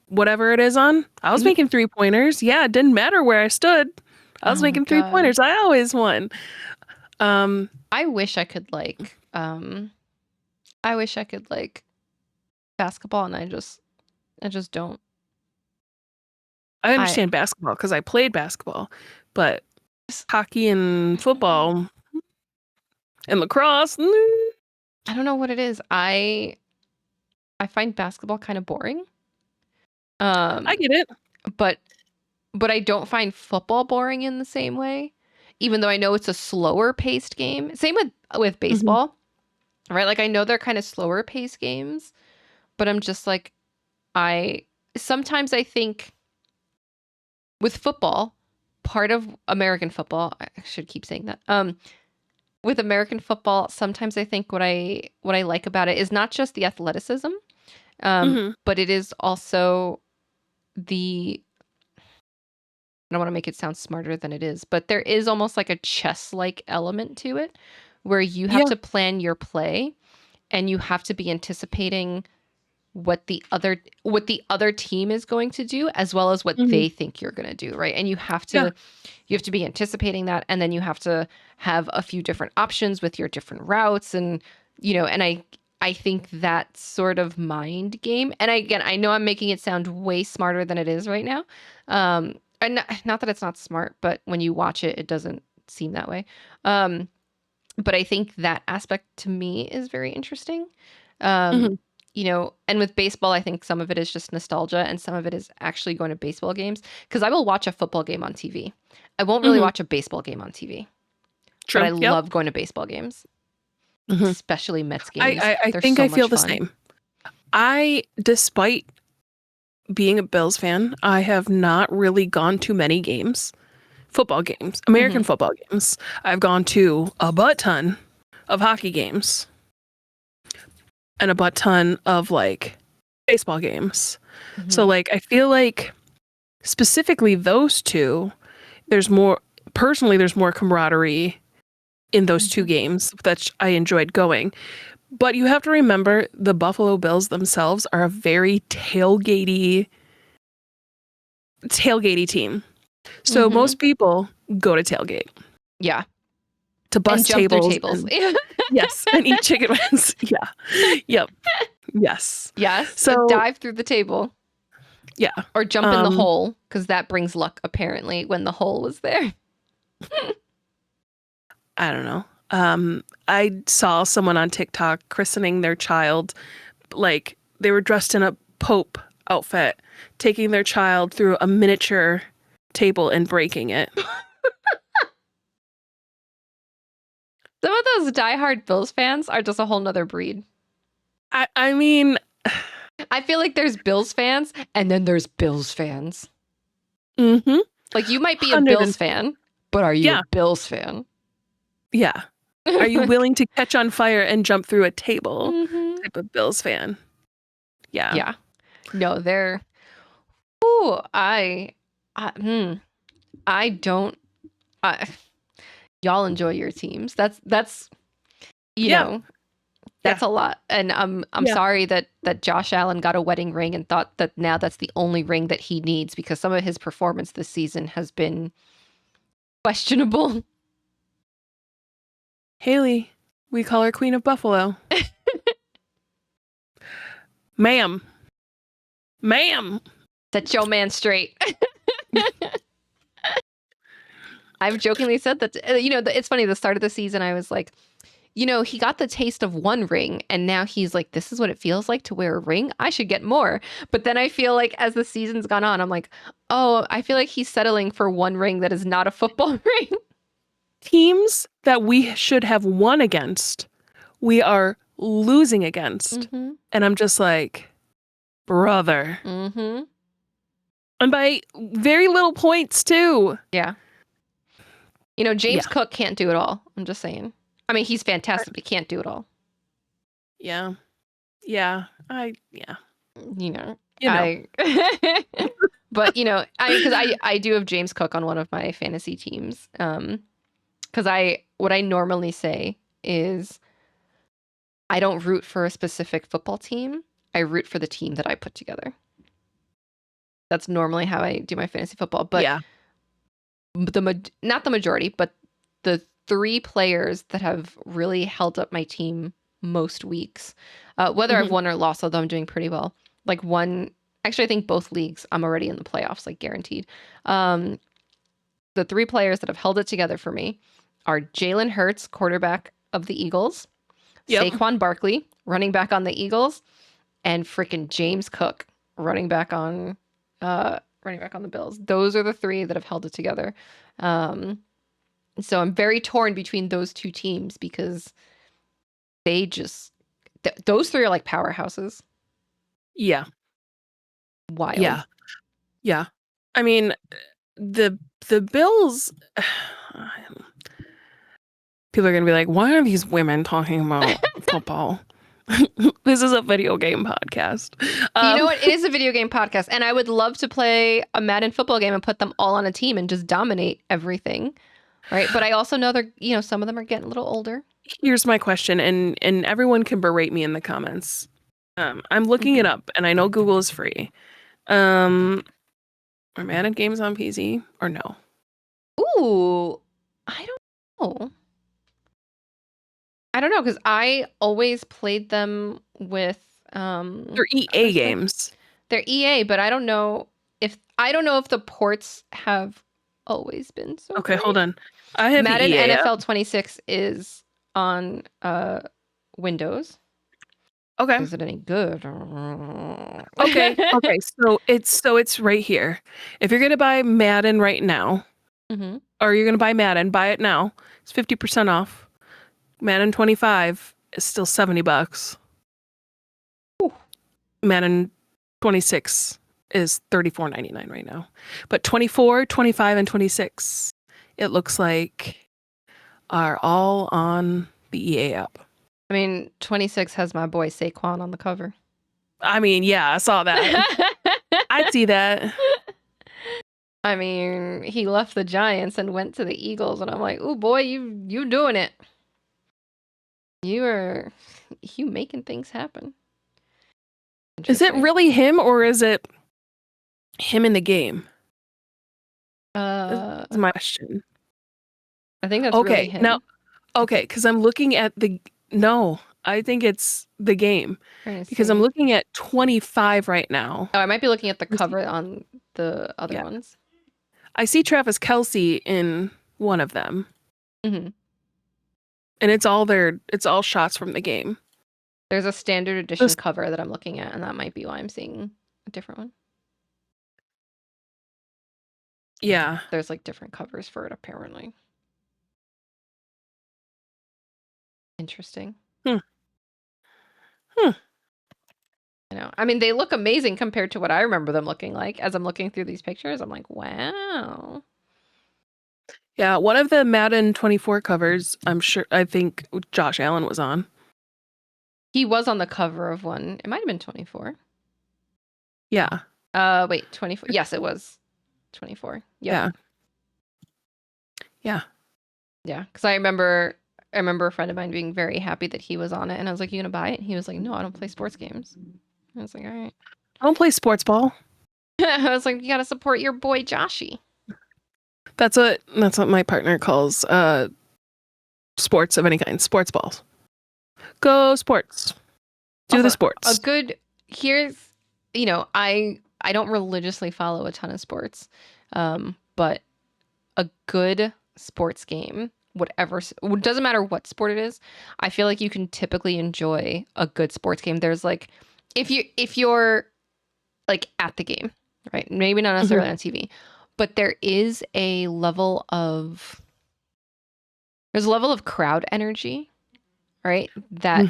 S2: whatever it is on. I was
S1: Mhm.
S2: making three pointers. Yeah, it didn't matter where I stood. I was
S1: Oh my
S2: making three
S1: God.
S2: pointers. I always won. Um,
S1: I wish I could I wish I could like basketball, and I just don't.
S2: I
S1: I
S2: understand basketball because I played basketball, but hockey and football and lacrosse.
S1: I don't know what it is. I find basketball kind of boring.
S2: I
S1: Um,
S2: get it.
S1: but I don't find football boring in the same way, even though I know it's a slower paced game. Same with
S2: Hmm.
S1: baseball, right? Like I know they're kind of slower paced games, but I'm just like I sometimes I think with football, part of American football, I should keep saying that. With American football, sometimes I think what I like about it is not just the athleticism,
S2: Hmm.
S1: but it is also the I don't want to make it sound smarter than it is, but there is almost like a chess-like element to it where you have
S2: Yeah.
S1: to plan your play and you have to be anticipating what the other team is going to do as well as what
S2: Hmm.
S1: they think you're going to do, right? And
S2: Yeah.
S1: you have to be anticipating that, and then you have to have a few different options with your different routes, and and I think that sort of mind game, and again, I know I'm making it sound way smarter than it is right now, and not that it's not smart, but when you watch it, it doesn't seem that way. um but I think that aspect to me is very interesting. Um,
S2: Hmm.
S1: and with baseball, I think some of it is just nostalgia and some of it is actually going to baseball games because I will watch a football game on TV. I won't really
S2: Hmm.
S1: watch a baseball game on TV, but I
S2: True. Yep.
S1: love going to baseball games,
S2: Hmm.
S1: especially Mets
S2: I,
S1: games.
S2: I I
S1: They're
S2: think
S1: so
S2: I feel
S1: much
S2: the
S1: fun.
S2: same. Despite being a Bills fan, I have not really gone to many games, football games, American
S1: Hmm.
S2: football games. I've gone to a butt ton of hockey games and a butt ton of like baseball games. So
S1: Hmm.
S2: like I feel like specifically those two, there's more personally there's more camaraderie in those two
S1: Hmm.
S2: games that I enjoyed going. But you have to remember the Buffalo Bills themselves are a very tailgatey team. So
S1: Hmm.
S2: most people go to tailgate
S1: Yeah,
S2: to
S1: and
S2: bust
S1: jump through
S2: tables
S1: tables.
S2: and yes, and eat chicken wings. Yeah. Yep. Yes.
S1: Yes,
S2: So
S1: dive through the table
S2: yeah.
S1: or jump in the
S2: Um
S1: hole because that brings luck apparently when the hole was there.
S2: I don't know. I saw someone on TikTok christening their child, like they were dressed in a Pope outfit, taking their child through a miniature table and breaking it.
S1: Some of those diehard Bills fans are just a whole nother breed.
S2: I mean,
S1: I feel like there's Bills fans and then there's Bills fans.
S2: mm-hmm.
S1: Like you might be a Bills
S2: 150.
S1: fan, but are you a
S2: Yeah,
S1: Bills fan?
S2: yeah. Are you willing to catch on fire and jump through a table?
S1: Hmm.
S2: Type of Bills fan. Yeah.
S1: Yeah. No, they're. Ooh, I, hmm, I don't. I, y'all enjoy your teams. That's you
S2: Yeah.
S1: know
S2: Yeah.
S1: that's a lot. And I'm
S2: Yeah.
S1: sorry that Josh Allen got a wedding ring and thought that now that's the only ring that he needs because some of his performance this season has been questionable.
S2: Haley, we call her Queen of Buffalo. Ma'am. Ma'am.
S1: Set your man straight. I've jokingly said that, it's funny, the start of the season, I was like, he got the taste of one ring and now he's like, this is what it feels like to wear a ring. I should get more. But then I feel like as the season's gone on, I'm like, oh, I feel like he's settling for one ring that is not a football ring.
S2: Teams that we should have won against, we are losing against.
S1: Mm-hmm.
S2: And I'm just like, brother.
S1: Mm-hmm.
S2: And by very little points, too.
S1: Yeah.
S2: Yeah.
S1: James Cook can't do it all. I'm just saying. I mean, he's fantastic, but he can't do it all.
S2: Yeah. Yeah. Yeah.
S1: You know,
S2: You know.
S1: I, but because I do have James Cook on one of my fantasy teams. Because what I normally say is I don't root for a specific football team. I root for the team that I put together. That's normally how I do my fantasy football. But
S2: Yeah.
S1: not the majority, but the three players that have really held up my team most weeks, whether I've
S2: Hmm.
S1: won or lost, although I'm doing pretty well. Like actually, I think both leagues, I'm already in the playoffs, like guaranteed. Um, the three players that have held it together for me are Jalen Hurts, quarterback of the Eagles,
S2: Yep.
S1: Saquon Barkley, running back on the Eagles, and freaking James Cook, running back on running back on the Bills. Those are the three that have held it together. So I'm very torn between those two teams because they just those three are like powerhouses.
S2: Yeah.
S1: Wild.
S2: Yeah. Yeah. I mean, the Bills. People are gonna be like, "Why are these women talking about football?" This is a video game podcast.
S1: You know what? It is a video game podcast, and I would love to play a Madden football game and put them all on a team and just dominate everything, right? But I also know they're, some of them are getting a little older.
S2: Here's my question, and everyone can berate me in the comments. I'm looking it up, and I know Google is free. Are Madden games on PC or no?
S1: Ooh, I don't know. I don't know because I always played them with
S2: They're EA games.
S1: They're EA, but I don't know if the ports have always been so.
S2: Okay,
S1: great.
S2: hold on. I have
S1: Madden
S2: EA
S1: NFL 26 is on Windows.
S2: Okay.
S1: Is it any good?
S2: Okay. So it's right here. If you're gonna buy Madden right now, or you're gonna buy Madden, buy it now. It's 50% off. Madden 25 is still $70.
S1: Ooh.
S2: Madden 26 is $34.99 right now. But 24, 25, and 26, it looks like are all on the EA app.
S1: I mean, 26 has my boy Saquon on the cover.
S2: I mean, yeah, I saw that. I'd see that.
S1: I mean, he left the Giants and went to the Eagles, and I'm like, "Ooh, boy, you doing it? You making things happen."
S2: Is it really him, or is it him in the game? That's my question.
S1: I think that's really him.
S2: Now, okay, because I'm looking at no, I think it's the game because I'm looking at 25 right now.
S1: Oh, I might be looking at the cover on the other ones.
S2: I see Travis Kelce in one of them.
S1: And
S2: it's all shots from the game.
S1: There's a standard edition cover that I'm looking at, and that might be why I'm seeing a different one.
S2: Yeah.
S1: There's like different covers for it, apparently. Interesting. I know. I mean, they look amazing compared to what I remember them looking like. As I'm looking through these pictures, I'm like, wow.
S2: Yeah, one of the Madden 24 covers, I think Josh Allen was on.
S1: He was on the cover of one. It might have been 24.
S2: Yeah.
S1: Wait, 24. Yes, it was 24. Yep.
S2: Yeah. Yeah.
S1: Yeah, because I remember a friend of mine being very happy that he was on it, and I was like, "You gonna buy it?" And he was like, "No, I don't play sports games." I was like, "All right."
S2: I don't play sports ball.
S1: I was like, "You gotta support your boy Joshy."
S2: That's what my partner calls sports of any kind. Sports balls. Go sports. Do the sports.
S1: Here's, I don't religiously follow a ton of sports, but a good sports game, whatever, it doesn't matter what sport it is, I feel like you can typically enjoy a good sports game. There's like, if you're like at the game, right? Maybe not necessarily on TV, but there's a level of crowd energy, right? That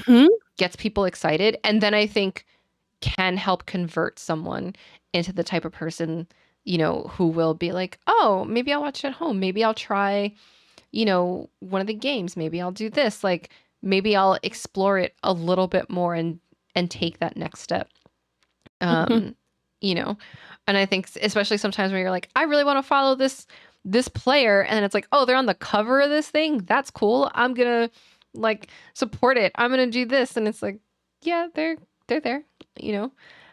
S1: gets people excited. And then I think can help convert someone into the type of person, who will be like, oh, maybe I'll watch it at home. Maybe I'll try, one of the games. Maybe I'll do this. Like, maybe I'll explore it a little bit more and take that next step. And I think especially sometimes when you're like, I really want to follow this player, and then it's like, oh, they're on the cover of this thing. That's cool. I'm gonna like support it. I'm gonna do this, and it's like, yeah, they're there.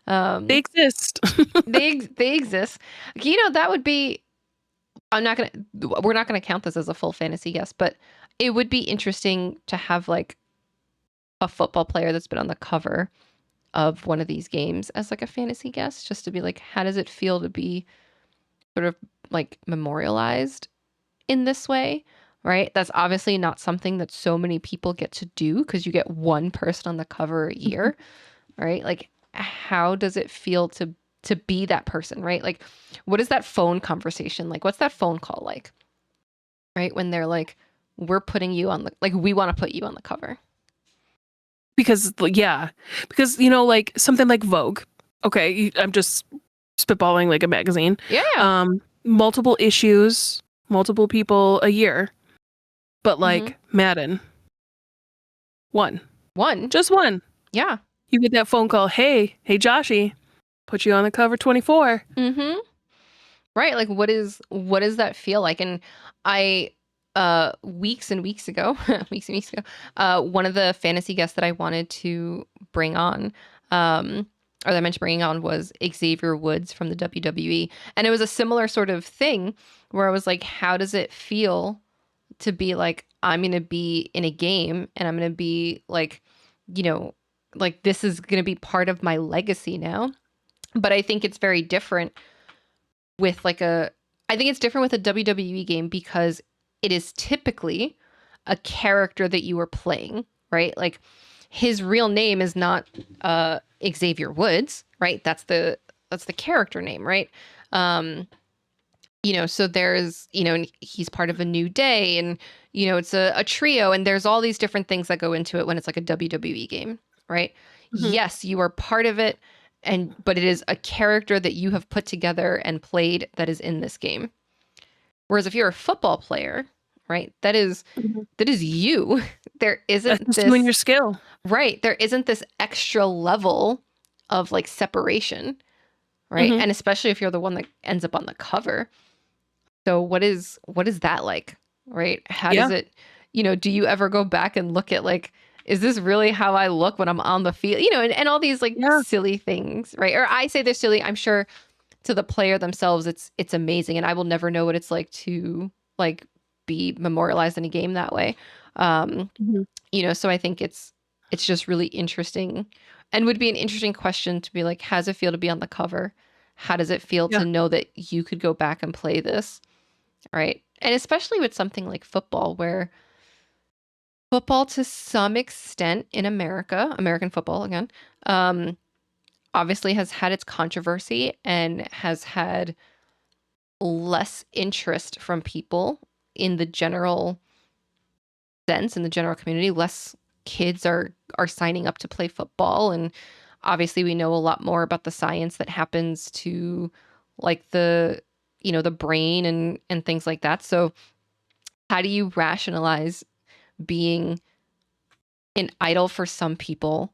S1: They
S2: exist.
S1: they exist. That would be. We're not gonna count this as a full fantasy guest, but it would be interesting to have like a football player that's been on the cover of one of these games as like a fantasy guest, just to be like, how does it feel to be sort of like memorialized in this way, right? That's obviously not something that so many people get to do because you get one person on the cover a year, right? Like, how does it feel to to be that person, right? Like, what is that phone conversation like? What's that phone call like? Right? When they're like, we're putting you on the, like, we want to put you on the cover.
S2: Because like something like Vogue. Okay, I'm just spitballing like a magazine.
S1: Yeah.
S2: Multiple issues, multiple people a year, but like Madden, one,
S1: One.
S2: just one.
S1: Yeah.
S2: You get that phone call. Hey, Joshy, put you on the cover 24.
S1: Right. Like, what does that feel like? And I, weeks and weeks ago, one of the fantasy guests that I wanted to bring on, or that I meant to bring on, was Xavier Woods from the WWE. And it was a similar sort of thing where I was like, how does it feel to be like, I'm going to be in a game and I'm going to be like, you know, like this is going to be part of my legacy now. But I think it's very different with like I think it's different with a WWE game because it is typically a character that you are playing, right? Like his real name is not Xavier Woods, right? That's the character name, right? So there's, and he's part of a New Day, and it's a trio, and there's all these different things that go into it when it's like a WWE game, right? Yes, you are part of it, but it is a character that you have put together and played that is in this game. Whereas if you're a football player, right, that is you. There isn't
S2: That's
S1: this,
S2: you and your skill.
S1: right? There isn't this extra level of like separation, right? And especially if you're the one that ends up on the cover. So what is that like, right? How does it, do you ever go back and look at like, is this really how I look when I'm on the field? And all these like silly things, right? Or I say they're silly. I'm sure to the player themselves, it's amazing. And I will never know what it's like to like be memorialized in a game that way. So I think it's just really interesting and would be an interesting question to be like, how does it feel to be on the cover? How does it feel to know that you could go back and play this? Right. And especially with something like football, where football to some extent in American football again, obviously has had its controversy and has had less interest from people in the general sense, in the general community. Less kids are signing up to play football. And obviously we know a lot more about the science that happens to like the brain and things like that. So how do you rationalize being an idol for some people,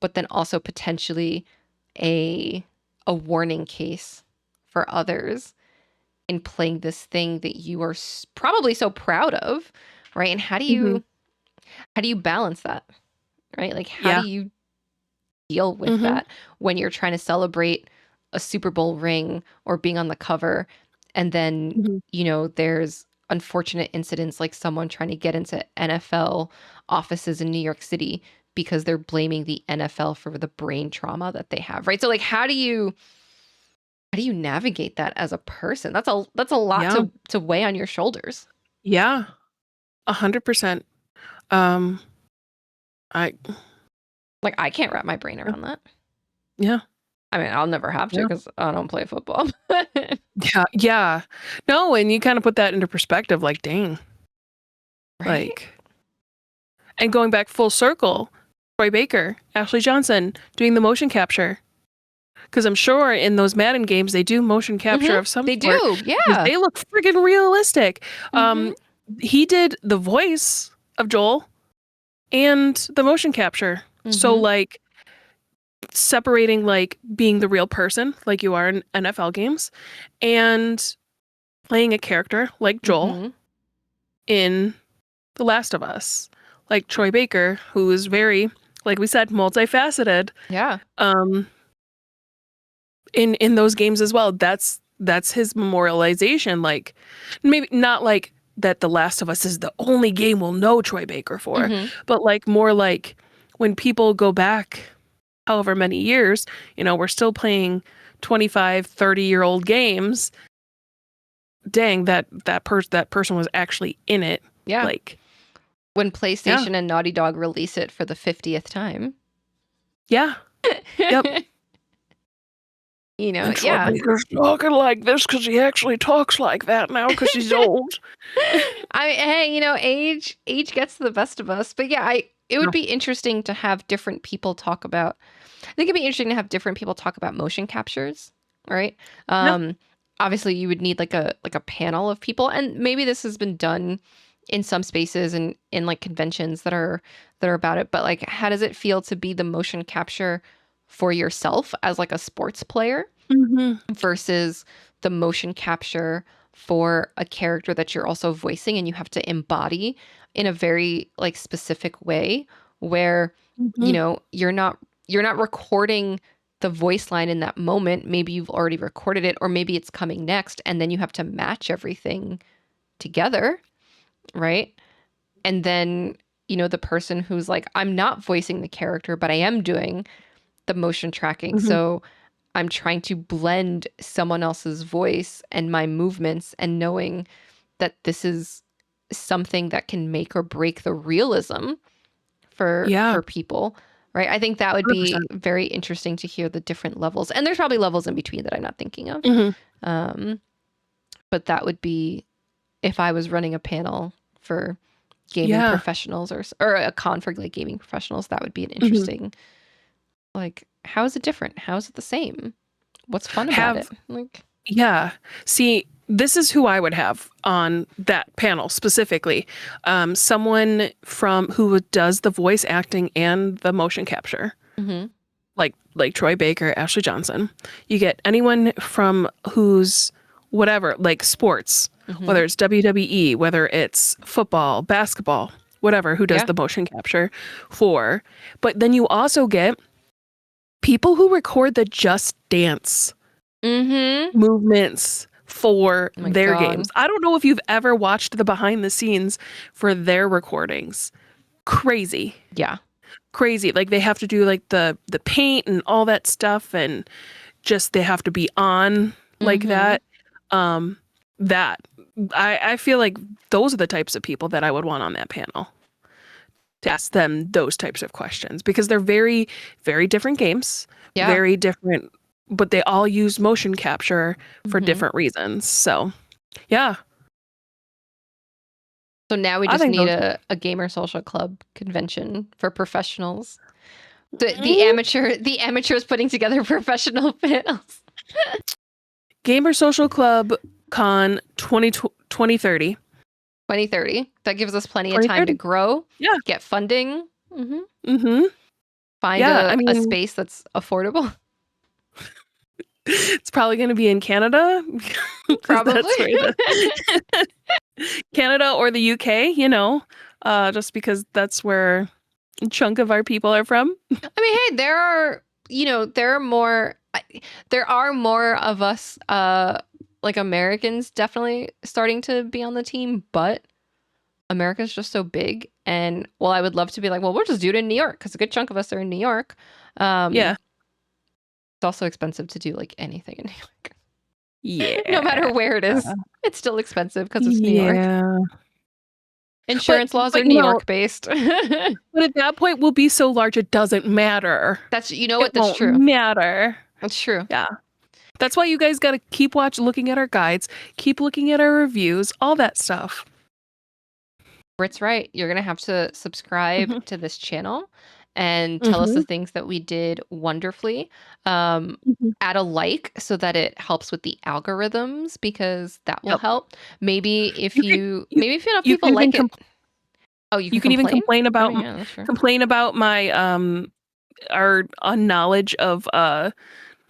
S1: but then also potentially a warning case for others in playing this thing that you are probably so proud of, right? And how do you balance that, right? Like how do you deal with that when you're trying to celebrate a Super Bowl ring or being on the cover, and then there's unfortunate incidents like someone trying to get into NFL offices in New York City because they're blaming the NFL for the brain trauma that they have, right? So like how do you navigate that as a person? That's a lot to weigh on your shoulders.
S2: Yeah. 100%. I
S1: Like I can't wrap my brain around that.
S2: Yeah.
S1: I mean, I'll never have to because I don't play football.
S2: Yeah. No, and you kind of put that into perspective, like, dang.
S1: Right?
S2: Like, and going back full circle, Troy Baker, Ashley Johnson doing the motion capture. Because I'm sure in those Madden games they do motion capture of some
S1: They
S2: sort.
S1: do, yeah.
S2: They look friggin' realistic. He did the voice of Joel and the motion capture. So like separating like being the real person like you are in NFL games and playing a character like Joel in The Last of Us, like Troy Baker, who is very, like we said, multifaceted.
S1: Yeah.
S2: In those games as well. That's his memorialization. Like maybe not like that The Last of Us is the only game we'll know Troy Baker for, but like more like when people go back however many years, we're still playing 25, 30-year-old games. Dang, that person was actually in it.
S1: Yeah.
S2: Like
S1: when PlayStation and Naughty Dog release it for the 50th time.
S2: Yeah. Yep. And Troy
S1: yeah.
S2: Baker's talking like this because he actually talks like that now because he's old.
S1: Hey, age gets the best of us. But yeah, it would be interesting to have different people talk about. I think it'd be interesting to have different people talk about motion captures, right?
S2: Yeah.
S1: Obviously you would need like a panel of people, and maybe this has been done in some spaces and in like conventions that are about it. But like, how does it feel to be the motion capture for yourself as like a sports player
S2: Mm-hmm.
S1: versus the motion capture for a character that you're also voicing and you have to embody in a very like specific way where
S2: Mm-hmm.
S1: you're not recording the voice line in that moment. Maybe you've already recorded it, or maybe it's coming next, and then you have to match everything together, right? And then the person who's like, I'm not voicing the character, but I am doing the motion tracking,
S2: Mm-hmm.
S1: so I'm trying to blend someone else's voice and my movements, and knowing that this is something that can make or break the realism for
S2: Yeah.
S1: people, right? I think that would be
S2: 100%.
S1: very interesting to hear the different levels, and there's probably levels in between that I'm not thinking of.
S2: Mm-hmm.
S1: Um, but that would be, if I was running a panel for gaming
S2: Yeah.
S1: professionals, or a con for like gaming professionals, that would be an
S2: Mm-hmm.
S1: interesting, like, how is it different? How is it the same? What's fun about it?
S2: Have
S1: Like,
S2: Yeah. See, this is who I would have on that panel specifically. Someone from who does the voice acting and the motion capture,
S1: mm-hmm,
S2: like Troy Baker, Ashley Johnson. You get anyone from who's whatever, like sports,
S1: mm-hmm.
S2: whether it's WWE, whether it's football, basketball, whatever, who does
S1: Yeah.
S2: the motion capture for. But then you also get people who record the Just Dance
S1: Mm-hmm.
S2: movements for
S1: Oh my
S2: their games.
S1: God.
S2: I don't know if you've ever watched the behind the scenes for their recordings. Crazy.
S1: Yeah.
S2: Crazy. Like they have to do like the paint and all that stuff, and just they have to be on like
S1: Mm-hmm.
S2: that. That I feel like those are the types of people that I would want on that panel to ask them those types of questions, because they're very, very different games,
S1: Yeah.
S2: very different, but they all use motion capture for
S1: Mm-hmm.
S2: different reasons. So, yeah,
S1: So now we
S2: I
S1: just
S2: think
S1: need
S2: those.
S1: a gamer social club convention for professionals. The
S2: Mm,
S1: amateurs putting together professional panels.
S2: Gamer Social Club Con 2030.
S1: 2030. That gives us plenty of time to
S2: 2030.
S1: grow,
S2: Yeah.
S1: get funding, hmm
S2: Mm-hmm.
S1: find
S2: Yeah. I
S1: a
S2: mean,
S1: space that's affordable.
S2: it's probably going to be in Canada because
S1: Probably.
S2: that's where the Canada or the UK, just because that's where a chunk of our people are from.
S1: I mean, hey, there are more of us, like Americans definitely starting to be on the team, but America's just so big. And well, I would love to be like, well, we'll just do it in New York because a good chunk of us are in New York.
S2: Yeah.
S1: It's also expensive to do like anything in New York, no
S2: Yeah.
S1: matter where it is. It's still expensive because it's New York.
S2: Yeah. But
S1: Insurance laws are
S2: but
S1: New York based.
S2: but at that point we'll be so large it doesn't matter.
S1: That's, you know
S2: It
S1: what? That's
S2: won't
S1: true.
S2: matter.
S1: That's true.
S2: Yeah. That's why you guys got to keep looking at our guides, keep looking at our reviews, all that stuff.
S1: Brit's right. You're going to have to subscribe
S2: Mhm.
S1: to this channel and tell us the
S2: Mhm.
S1: things that we did wonderfully. Um,
S2: Mhm.
S1: Add a like so that it helps with the algorithms, because that will
S2: Yep.
S1: help. Maybe if
S2: You can
S1: you,
S2: you
S1: maybe if enough
S2: you can
S1: people
S2: even
S1: like it. Oh, you can
S2: you can even
S1: complain?
S2: complain
S1: I
S2: about
S1: mean, yeah, that's true.
S2: my our unknowledge of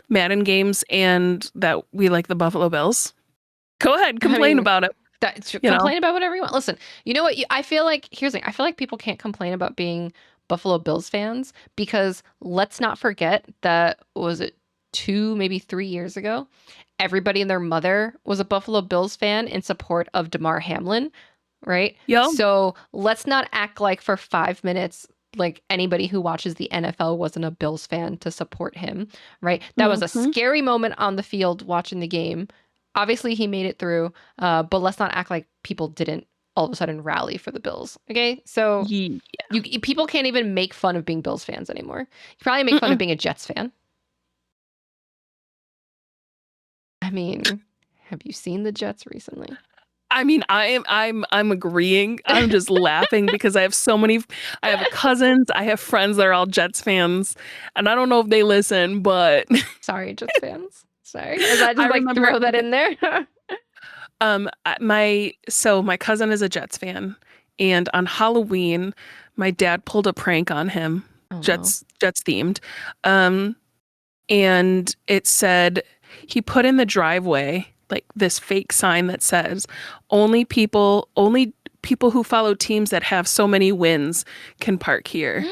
S2: Madden games and that we like the Buffalo Bills. Go ahead,
S1: I
S2: complain
S1: mean,
S2: about it, you know.
S1: complain about whatever you want. Listen, you know what? I feel like, here's the thing. I feel like people can't complain about being Buffalo Bills fans, because let's not forget that, was it 2, maybe 3 years ago? Everybody and their mother was a Buffalo Bills fan in support of Damar Hamlin, right?
S2: Yep.
S1: So let's not act like for 5 minutes like anybody who watches the NFL wasn't a Bills fan to support him, right? That was a
S2: Mhm.
S1: scary moment on the field watching the game. Obviously, he made it through, but let's not act like people didn't all of a sudden rally for the Bills. Okay, so
S2: Ye
S1: people can't even make fun of being Bills fans anymore. You probably make fun of
S2: Mm-mm.
S1: being a Jets fan. I mean, have you seen the Jets recently?
S2: I mean, I'm agreeing. I'm just laughing because I have cousins, I have friends that are all Jets fans, and I don't know if they listen, but
S1: Sorry, Jets fans. Sorry. Is that
S2: I
S1: just like
S2: remember
S1: throw that in there?
S2: my cousin is a Jets fan, and on Halloween, my dad pulled a prank on him,
S1: Oh no.
S2: Jets themed. Um, and it said he put in the driveway like this fake sign that says only people who follow teams that have so many wins can park here,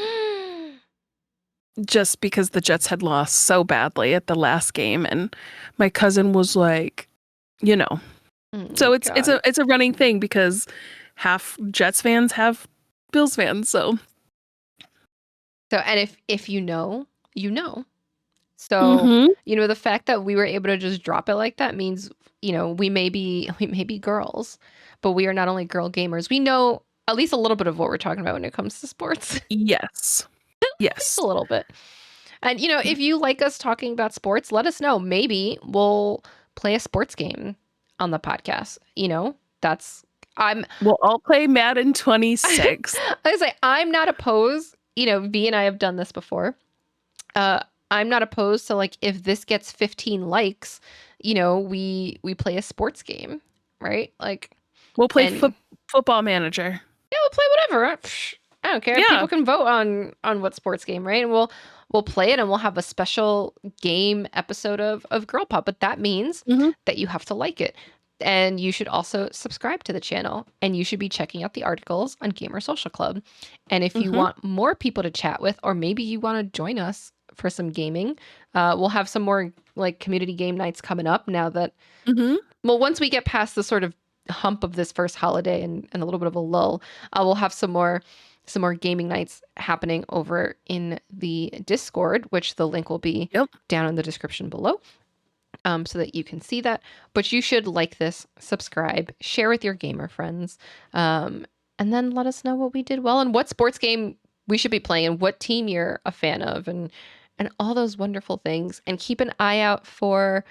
S2: just because the Jets had lost so badly at the last game. And my cousin was like, you know,
S1: Oh my
S2: so
S1: God.
S2: it's a running thing because half Jets fans have Bills fans. So
S1: So, and if you know, you know. So,
S2: hmm
S1: the fact that we were able to just drop it like that means, we may be girls, but we are not only girl gamers. We know at least a little bit of what we're talking about when it comes to sports.
S2: yes,
S1: Just a
S2: yes.
S1: little bit. And if you like us talking about sports, let us know. Maybe we'll play a sports game on the podcast. That's I'm
S2: We'll all play Madden 26.
S1: I say I'm not opposed. V and I have done this before. I'm not opposed to, like, if this gets 15 likes, we play a sports game, right? Like,
S2: We'll play
S1: and
S2: football manager.
S1: yeah, we'll play whatever. I don't care.
S2: Yeah.
S1: People can vote on what sports game, right? And we'll play it, and we'll have a special game episode of Girl Pop. But that means
S2: hmm
S1: that you have to like it. And you should also subscribe to the channel, and you should be checking out the articles on Gamer Social Club. And if you
S2: hmm
S1: want more people to chat with, or maybe you want to join us for some gaming, we'll have some more like community game nights coming up now that,
S2: hmm
S1: well, once we get past the sort of hump of this first holiday and a little bit of a lull, we'll have some more gaming nights happening over in the Discord, which the link will be
S2: Yep.
S1: down in the description below, so that you can see that. But you should like this, subscribe, share with your gamer friends, and then let us know what we did well and what sports game we should be playing and what team you're a fan of, and all those wonderful things. And keep an eye out for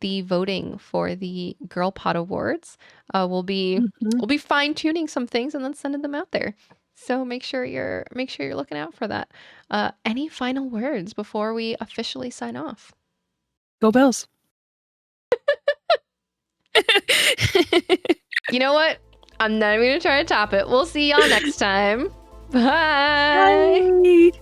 S1: the voting for the Girl Pod Awards. We'll be
S2: hmm
S1: we'll be fine tuning some things and then sending them out there. So make sure you're looking out for that. Any final words before we officially sign off?
S2: Go Bills.
S1: You know what? I'm not even gonna try to top it. We'll see y'all next time. Bye.
S2: Bye.